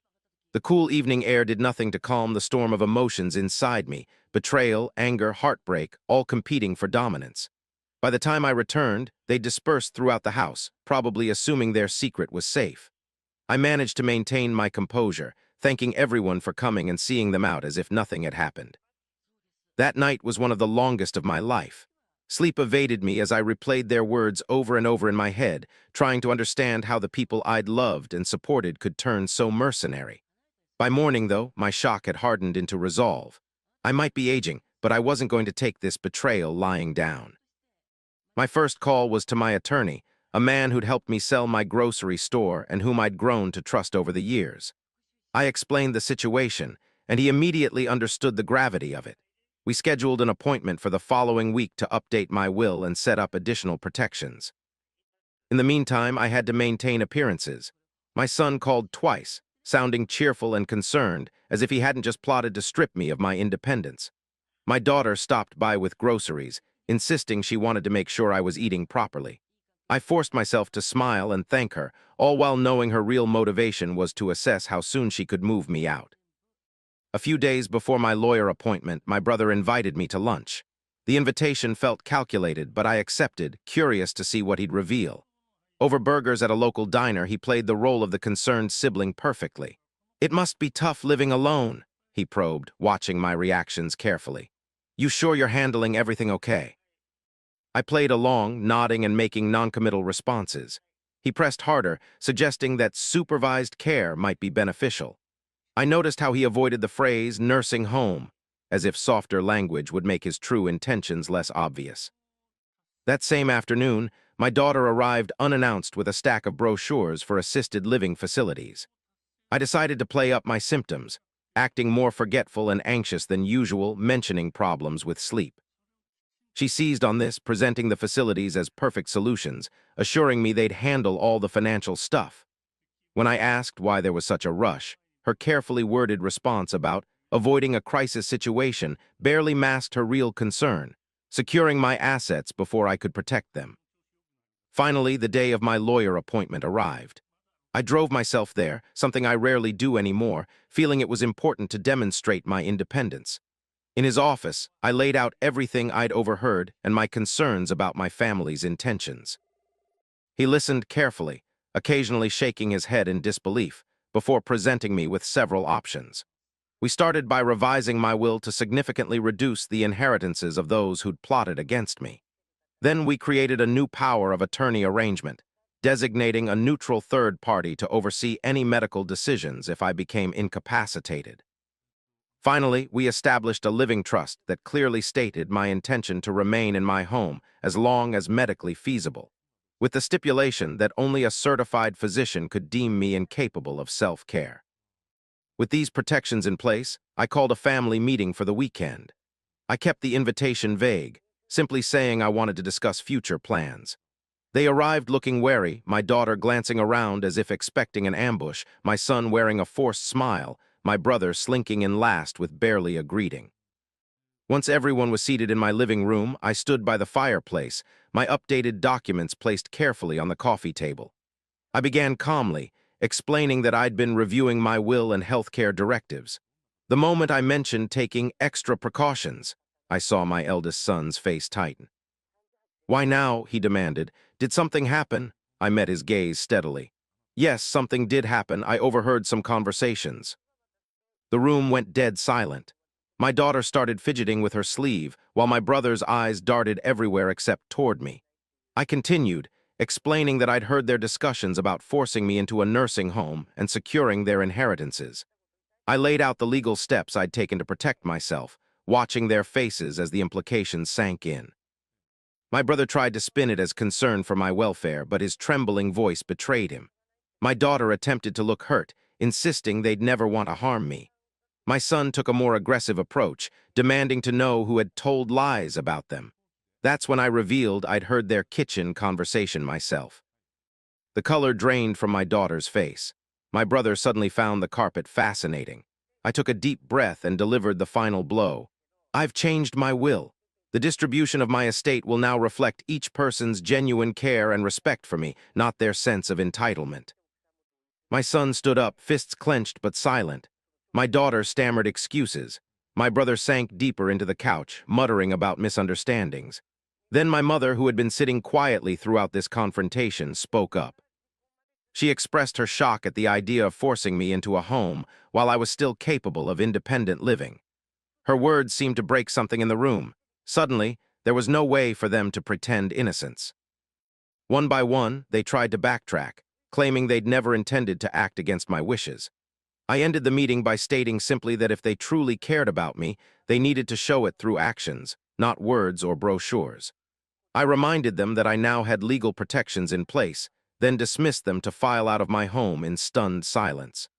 The cool evening air did nothing to calm the storm of emotions inside me, betrayal, anger, heartbreak, all competing for dominance. By the time I returned, they dispersed throughout the house, probably assuming their secret was safe. I managed to maintain my composure, thanking everyone for coming and seeing them out as if nothing had happened. That night was one of the longest of my life. Sleep evaded me as I replayed their words over and over in my head, trying to understand how the people I'd loved and supported could turn so mercenary. By morning, though, my shock had hardened into resolve. I might be aging, but I wasn't going to take this betrayal lying down. My first call was to my attorney, a man who'd helped me sell my grocery store and whom I'd grown to trust over the years. I explained the situation, and he immediately understood the gravity of it. We scheduled an appointment for the following week to update my will and set up additional protections. In the meantime, I had to maintain appearances. My son called twice, sounding cheerful and concerned, as if he hadn't just plotted to strip me of my independence. My daughter stopped by with groceries, insisting she wanted to make sure I was eating properly. I forced myself to smile and thank her, all while knowing her real motivation was to assess how soon she could move me out. A few days before my lawyer appointment, my brother invited me to lunch. The invitation felt calculated, but I accepted, curious to see what he'd reveal. Over burgers at a local diner, he played the role of the concerned sibling perfectly. "It must be tough living alone," he probed, watching my reactions carefully. "You sure you're handling everything okay?" I played along, nodding and making noncommittal responses. He pressed harder, suggesting that supervised care might be beneficial. I noticed how he avoided the phrase "nursing home," as if softer language would make his true intentions less obvious. That same afternoon, my daughter arrived unannounced with a stack of brochures for assisted living facilities. I decided to play up my symptoms, acting more forgetful and anxious than usual, mentioning problems with sleep. She seized on this, presenting the facilities as perfect solutions, assuring me they'd handle all the financial stuff. When I asked why there was such a rush, her carefully worded response about avoiding a crisis situation barely masked her real concern, securing my assets before I could protect them. Finally, the day of my lawyer appointment arrived. I drove myself there, something I rarely do anymore, feeling it was important to demonstrate my independence. In his office, I laid out everything I'd overheard and my concerns about my family's intentions. He listened carefully, occasionally shaking his head in disbelief, before presenting me with several options. We started by revising my will to significantly reduce the inheritances of those who'd plotted against me. Then we created a new power of attorney arrangement, designating a neutral third party to oversee any medical decisions if I became incapacitated. Finally, we established a living trust that clearly stated my intention to remain in my home as long as medically feasible, with the stipulation that only a certified physician could deem me incapable of self-care. With these protections in place, I called a family meeting for the weekend. I kept the invitation vague, simply saying I wanted to discuss future plans. They arrived looking wary, my daughter glancing around as if expecting an ambush, my son wearing a forced smile, my brother slinking in last with barely a greeting. Once everyone was seated in my living room, I stood by the fireplace, my updated documents placed carefully on the coffee table. I began calmly, explaining that I'd been reviewing my will and healthcare directives. The moment I mentioned taking extra precautions, I saw my eldest son's face tighten. "Why now?" he demanded. "Did something happen?" I met his gaze steadily. "Yes, something did happen. I overheard some conversations." The room went dead silent. My daughter started fidgeting with her sleeve, while my brother's eyes darted everywhere except toward me. I continued, explaining that I'd heard their discussions about forcing me into a nursing home and securing their inheritances. I laid out the legal steps I'd taken to protect myself, watching their faces as the implications sank in. My brother tried to spin it as concern for my welfare, but his trembling voice betrayed him. My daughter attempted to look hurt, insisting they'd never want to harm me. My son took a more aggressive approach, demanding to know who had told lies about them. That's when I revealed I'd heard their kitchen conversation myself. The color drained from my daughter's face. My brother suddenly found the carpet fascinating. I took a deep breath and delivered the final blow. I've changed my will. The distribution of my estate will now reflect each person's genuine care and respect for me, not their sense of entitlement. My son stood up, fists clenched but silent. My daughter stammered excuses. My brother sank deeper into the couch, muttering about misunderstandings. Then my mother, who had been sitting quietly throughout this confrontation, spoke up. She expressed her shock at the idea of forcing me into a home while I was still capable of independent living. Her words seemed to break something in the room. Suddenly, there was no way for them to pretend innocence. One by one, they tried to backtrack, claiming they'd never intended to act against my wishes. I ended the meeting by stating simply that if they truly cared about me, they needed to show it through actions, not words or brochures. I reminded them that I now had legal protections in place, then dismissed them to file out of my home in stunned silence.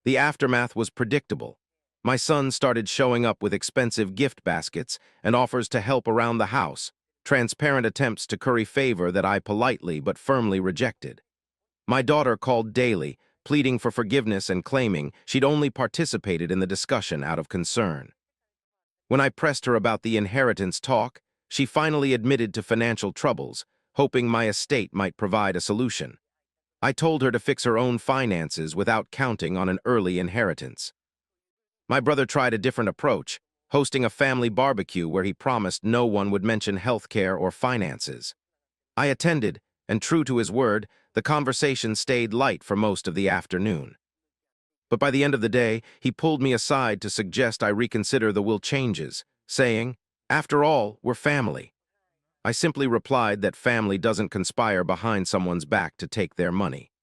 The aftermath was predictable. My son started showing up with expensive gift baskets and offers to help around the house, transparent attempts to curry favor that I politely but firmly rejected. My daughter called daily, pleading for forgiveness and claiming she'd only participated in the discussion out of concern. When I pressed her about the inheritance talk, she finally admitted to financial troubles, hoping my estate might provide a solution. I told her to fix her own finances without counting on an early inheritance. My brother tried a different approach, hosting a family barbecue where he promised no one would mention healthcare or finances. I attended, and true to his word, the conversation stayed light for most of the afternoon. But by the end of the day, he pulled me aside to suggest I reconsider the will changes, saying, "After all, we're family." I simply replied that family doesn't conspire behind someone's back to take their money.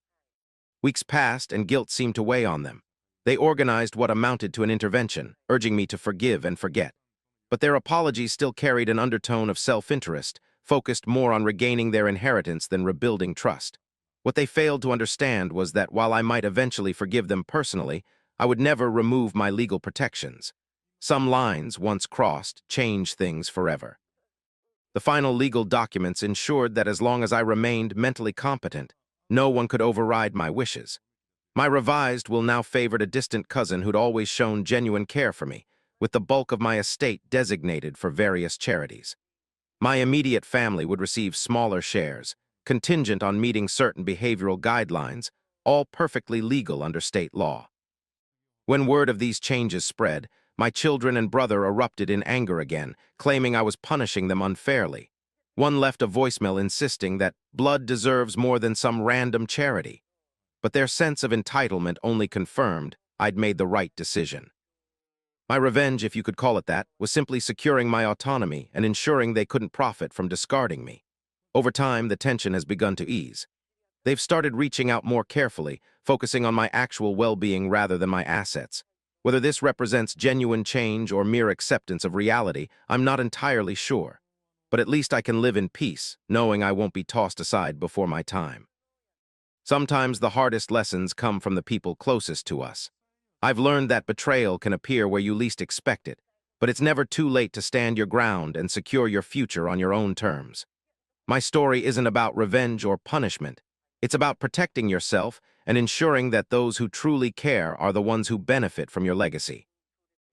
Weeks passed and guilt seemed to weigh on them. They organized what amounted to an intervention, urging me to forgive and forget. But their apologies still carried an undertone of self-interest, focused more on regaining their inheritance than rebuilding trust. What they failed to understand was that while I might eventually forgive them personally, I would never remove my legal protections. Some lines, once crossed, change things forever. The final legal documents ensured that as long as I remained mentally competent, no one could override my wishes. My revised will now favored a distant cousin who'd always shown genuine care for me, with the bulk of my estate designated for various charities. My immediate family would receive smaller shares, contingent on meeting certain behavioral guidelines, all perfectly legal under state law. When word of these changes spread, my children and brother erupted in anger again, claiming I was punishing them unfairly. One left a voicemail insisting that blood deserves more than some random charity. But their sense of entitlement only confirmed I'd made the right decision. My revenge, if you could call it that, was simply securing my autonomy and ensuring they couldn't profit from discarding me. Over time, the tension has begun to ease. They've started reaching out more carefully, focusing on my actual well-being rather than my assets. Whether this represents genuine change or mere acceptance of reality, I'm not entirely sure. But at least I can live in peace, knowing I won't be tossed aside before my time. Sometimes the hardest lessons come from the people closest to us. I've learned that betrayal can appear where you least expect it, but it's never too late to stand your ground and secure your future on your own terms. My story isn't about revenge or punishment. It's about protecting yourself and ensuring that those who truly care are the ones who benefit from your legacy.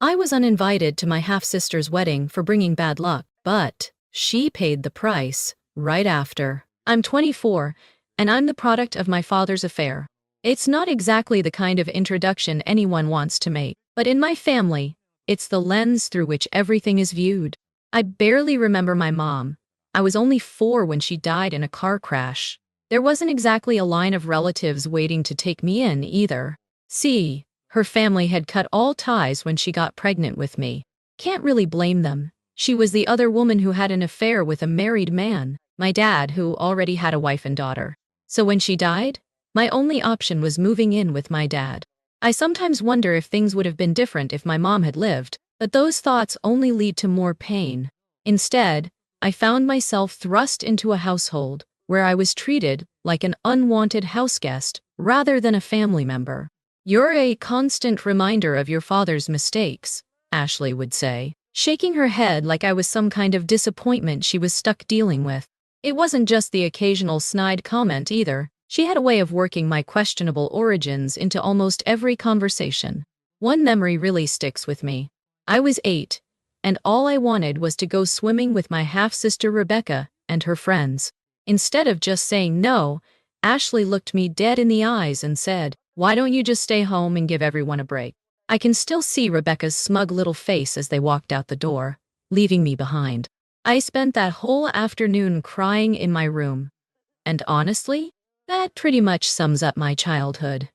I was uninvited to my half-sister's wedding for bringing bad luck, but she paid the price right after. I'm 24, and I'm the product of my father's affair. It's not exactly the kind of introduction anyone wants to make, but in my family, it's the lens through which everything is viewed. I barely remember my mom. I was only 4 when she died in a car crash. There wasn't exactly a line of relatives waiting to take me in either. See, her family had cut all ties when she got pregnant with me. Can't really blame them. She was the other woman who had an affair with a married man. my dad, who already had a wife and daughter. So when she died, my only option was moving in with my dad. I sometimes wonder if things would have been different if my mom had lived, but those thoughts only lead to more pain. Instead, I found myself thrust into a household where I was treated like an unwanted houseguest rather than a family member. "You're a constant reminder of your father's mistakes," Ashley would say, shaking her head like I was some kind of disappointment she was stuck dealing with. It wasn't just the occasional snide comment either. She had a way of working my questionable origins into almost every conversation. One memory really sticks with me. I was 8, and all I wanted was to go swimming with my half-sister Rebecca and her friends. Instead of just saying no, Ashley looked me dead in the eyes and said, "Why don't you just stay home and give everyone a break?" I can still see Rebecca's smug little face as they walked out the door, leaving me behind. I spent that whole afternoon crying in my room. And honestly, that pretty much sums up my childhood.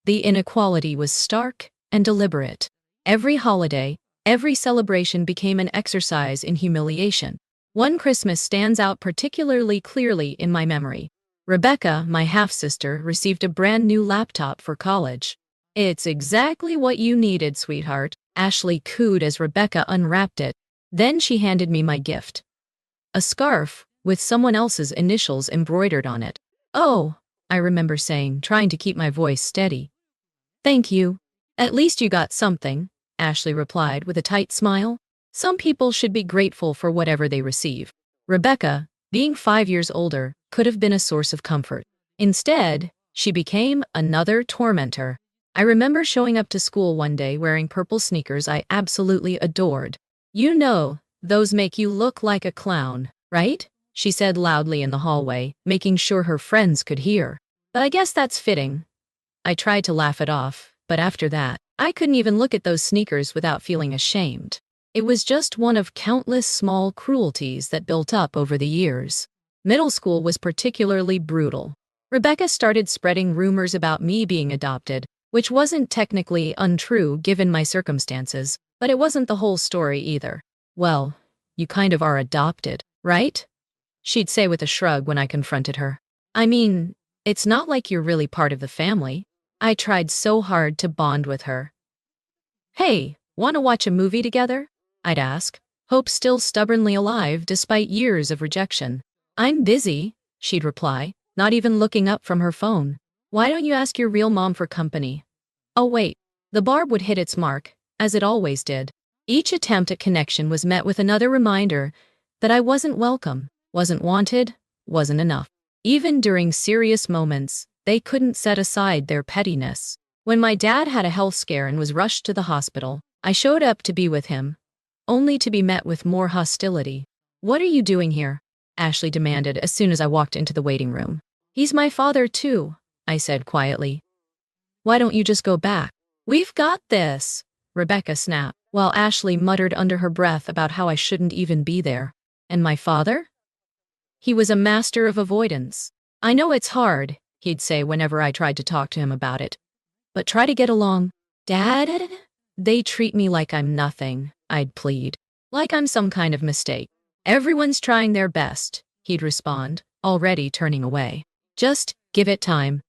The inequality was stark and deliberate. Every holiday, every celebration became an exercise in humiliation. One Christmas stands out particularly clearly in my memory. Rebecca, my half-sister, received a brand new laptop for college. "It's exactly what you needed, sweetheart," Ashley cooed as Rebecca unwrapped it. Then she handed me my gift. A scarf with someone else's initials embroidered on it. "Oh," I remember saying, trying to keep my voice steady. "Thank you. At least you got something," Ashley replied with a tight smile. Some people should be grateful for whatever they receive. Rebecca, being 5 years older, could have been a source of comfort. Instead, she became another tormentor. I remember showing up to school one day wearing purple sneakers I absolutely adored. "You know, those make you look like a clown, right?" she said loudly in the hallway, making sure her friends could hear. But I guess that's fitting. I tried to laugh it off, but after that, I couldn't even look at those sneakers without feeling ashamed. It was just one of countless small cruelties that built up over the years. Middle school was particularly brutal. Rebecca started spreading rumors about me being adopted, which wasn't technically untrue given my circumstances, but it wasn't the whole story either. "Well, you kind of are adopted, right?" she'd say with a shrug when I confronted her. "I mean, it's not like you're really part of the family." I tried so hard to bond with her. "Hey, want to watch a movie together?" I'd ask, hope still stubbornly alive despite years of rejection. "I'm busy," she'd reply, not even looking up from her phone. "Why don't you ask your real mom for company?" Oh wait, the barb would hit its mark, as it always did. Each attempt at connection was met with another reminder that I wasn't welcome, wasn't wanted, wasn't enough. Even during serious moments, they couldn't set aside their pettiness. When my dad had a health scare and was rushed to the hospital, I showed up to be with him, only to be met with more hostility. "What are you doing here?" Ashley demanded as soon as I walked into the waiting room. "He's my father too," I said quietly. "Why don't you just go back?" "We've got this," Rebecca snapped, while Ashley muttered under her breath about how I shouldn't even be there. "And my father?" "He was a master of avoidance. I know it's hard," he'd say whenever I tried to talk to him about it. "But try to get along." "Dad, they treat me like I'm nothing," I'd plead. "Like I'm some kind of mistake." "Everyone's trying their best," he'd respond, already turning away. "Just give it time."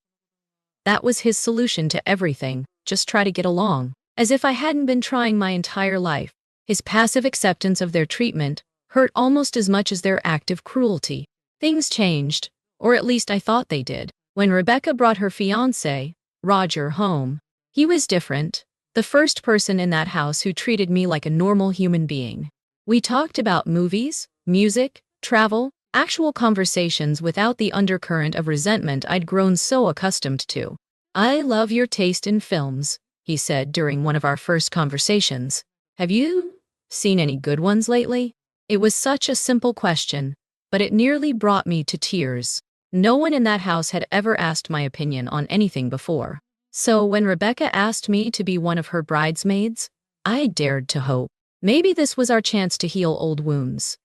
That was his solution to everything, just try to get along. As if I hadn't been trying my entire life. His passive acceptance of their treatment hurt almost as much as their active cruelty. Things changed, or at least I thought they did, when Rebecca brought her fiancé, Roger, home. He was different, the first person in that house who treated me like a normal human being. We talked about movies, music, travel, actual conversations without the undercurrent of resentment I'd grown so accustomed to. "I love your taste in films," he said during one of our first conversations. "Have you seen any good ones lately?" It was such a simple question, but it nearly brought me to tears. No one in that house had ever asked my opinion on anything before. So when Rebecca asked me to be one of her bridesmaids, I dared to hope. Maybe this was our chance to heal old wounds.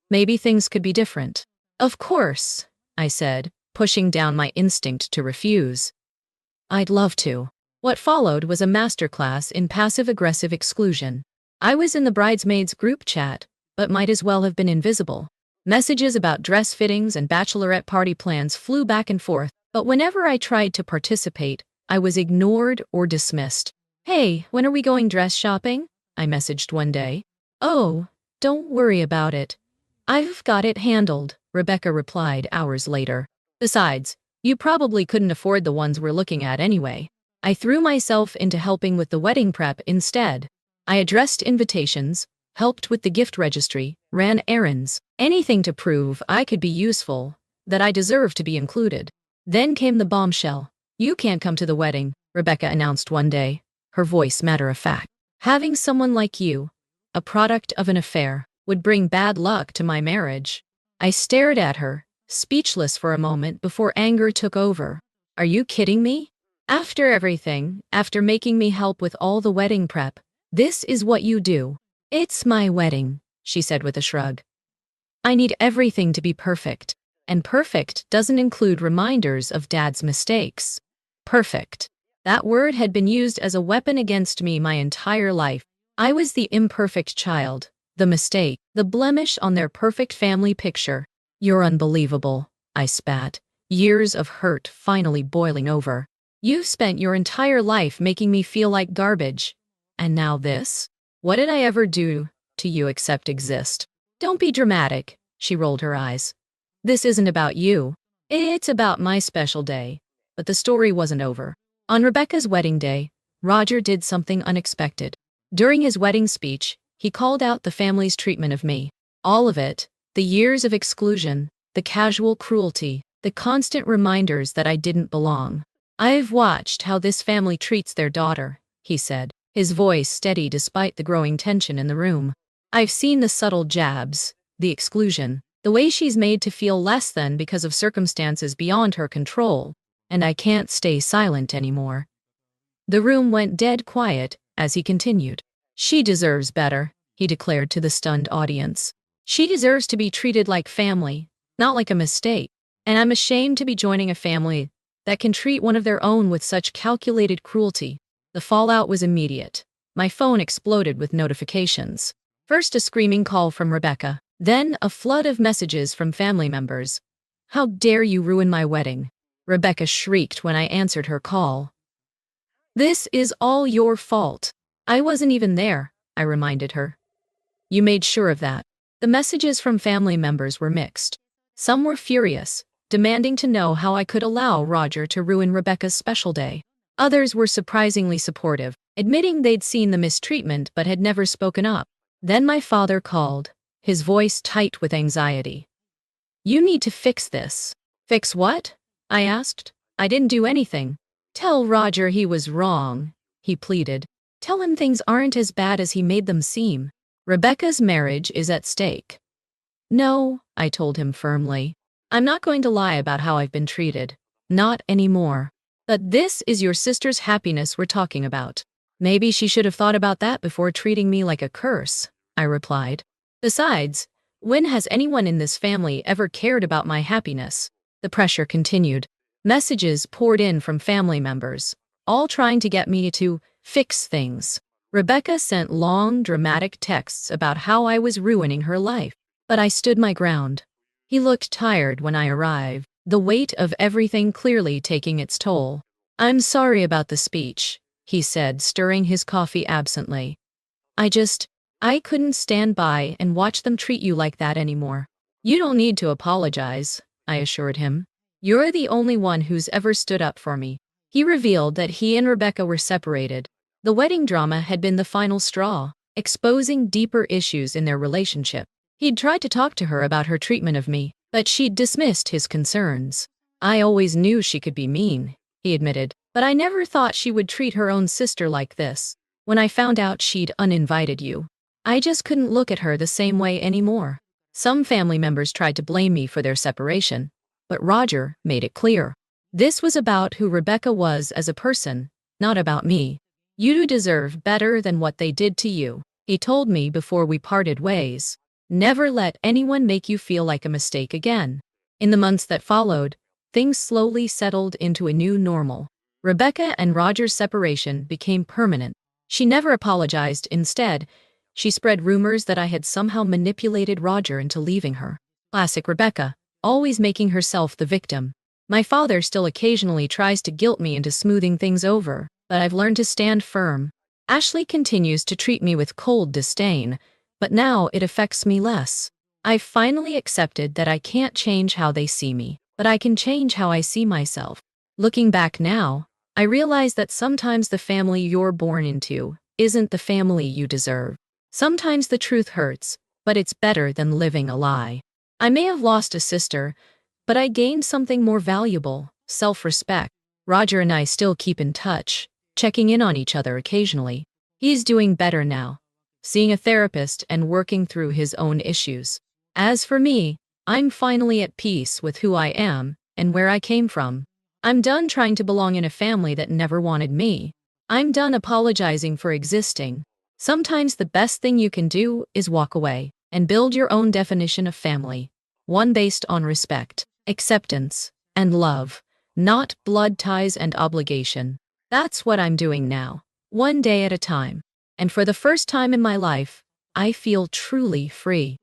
Maybe things could be different. "Of course," I said, pushing down my instinct to refuse. "I'd love to." What followed was a masterclass in passive-aggressive exclusion. I was in the bridesmaids group chat, but might as well have been invisible. Messages about dress fittings and bachelorette party plans flew back and forth, but whenever I tried to participate, I was ignored or dismissed. "Hey, when are we going dress shopping?" I messaged one day. "Oh, don't worry about it. I've got it handled," Rebecca replied hours later. "Besides, you probably couldn't afford the ones we're looking at anyway." I threw myself into helping with the wedding prep instead. I addressed invitations, helped with the gift registry, ran errands, anything to prove I could be useful, that I deserved to be included. Then came the bombshell. "You can't come to the wedding," Rebecca announced one day, her voice matter-of-fact. "Having someone like you, a product of an affair, would bring bad luck to my marriage." I stared at her, speechless for a moment before anger took over. "Are you kidding me? After everything, after making me help with all the wedding prep, this is what you do?" "It's my wedding," she said with a shrug. "I need everything to be perfect, and perfect doesn't include reminders of Dad's mistakes." Perfect. That word had been used as a weapon against me my entire life. I was the imperfect child, the mistake, the blemish on their perfect family picture. "You're unbelievable," I spat, years of hurt finally boiling over. "You've spent your entire life making me feel like garbage. And now this? What did I ever do to you except exist?" "Don't be dramatic," she rolled her eyes. "This isn't about you. It's about my special day." But the story wasn't over. On Rebecca's wedding day, Roger did something unexpected. During his wedding speech, he called out the family's treatment of me. All of it, the years of exclusion, the casual cruelty, the constant reminders that I didn't belong. "I've watched how this family treats their daughter," he said, his voice steady despite the growing tension in the room. "I've seen the subtle jabs, the exclusion, the way she's made to feel less than because of circumstances beyond her control, and I can't stay silent anymore." The room went dead quiet as he continued. "She deserves better," he declared to the stunned audience. "She deserves to be treated like family, not like a mistake. And I'm ashamed to be joining a family that can treat one of their own with such calculated cruelty." The fallout was immediate. My phone exploded with notifications. First a screaming call from Rebecca, then a flood of messages from family members. "How dare you ruin my wedding?" Rebecca shrieked when I answered her call. "This is all your fault." "I wasn't even there," I reminded her. "You made sure of that." The messages from family members were mixed. Some were furious, demanding to know how I could allow Roger to ruin Rebecca's special day. Others were surprisingly supportive, admitting they'd seen the mistreatment but had never spoken up. Then my father called, his voice tight with anxiety. "You need to fix this." "Fix what?" I asked. "I didn't do anything." "Tell Roger he was wrong," he pleaded. "Tell him things aren't as bad as he made them seem. Rebecca's marriage is at stake." "No," I told him firmly. "I'm not going to lie about how I've been treated. Not anymore. But this is your sister's happiness we're talking about. Maybe she should have thought about that before treating me like a curse," I replied. "Besides, when has anyone in this family ever cared about my happiness?" The pressure continued. Messages poured in from family members, all trying to get me to fix things. Rebecca sent long, dramatic texts about how I was ruining her life, but I stood my ground. He looked tired when I arrived, the weight of everything clearly taking its toll. "I'm sorry about the speech," he said, stirring his coffee absently. I couldn't stand by and watch them treat you like that anymore." "You don't need to apologize," I assured him. "You're the only one who's ever stood up for me." He revealed that he and Rebecca were separated. The wedding drama had been the final straw, exposing deeper issues in their relationship. He'd tried to talk to her about her treatment of me, but she'd dismissed his concerns. "I always knew she could be mean," he admitted, "but I never thought she would treat her own sister like this. When I found out she'd uninvited you, I just couldn't look at her the same way anymore." Some family members tried to blame me for their separation, but Roger made it clear. This was about who Rebecca was as a person, not about me. "You deserve better than what they did to you," he told me before we parted ways. "Never let anyone make you feel like a mistake again." In the months that followed, things slowly settled into a new normal. Rebecca and Roger's separation became permanent. She never apologized. Instead, she spread rumors that I had somehow manipulated Roger into leaving her. Classic Rebecca, always making herself the victim. My father still occasionally tries to guilt me into smoothing things over, but I've learned to stand firm. Ashley continues to treat me with cold disdain, but now it affects me less. I've finally accepted that I can't change how they see me, but I can change how I see myself. Looking back now, I realize that sometimes the family you're born into isn't the family you deserve. Sometimes the truth hurts, but it's better than living a lie. I may have lost a sister, but I gained something more valuable: self-respect. Roger and I still keep in touch, checking in on each other occasionally. He's doing better now, seeing a therapist and working through his own issues. As for me, I'm finally at peace with who I am and where I came from. I'm done trying to belong in a family that never wanted me. I'm done apologizing for existing. Sometimes the best thing you can do is walk away and build your own definition of family, one based on respect, acceptance, and love, not blood ties and obligation. That's what I'm doing now, one day at a time. And for the first time in my life, I feel truly free.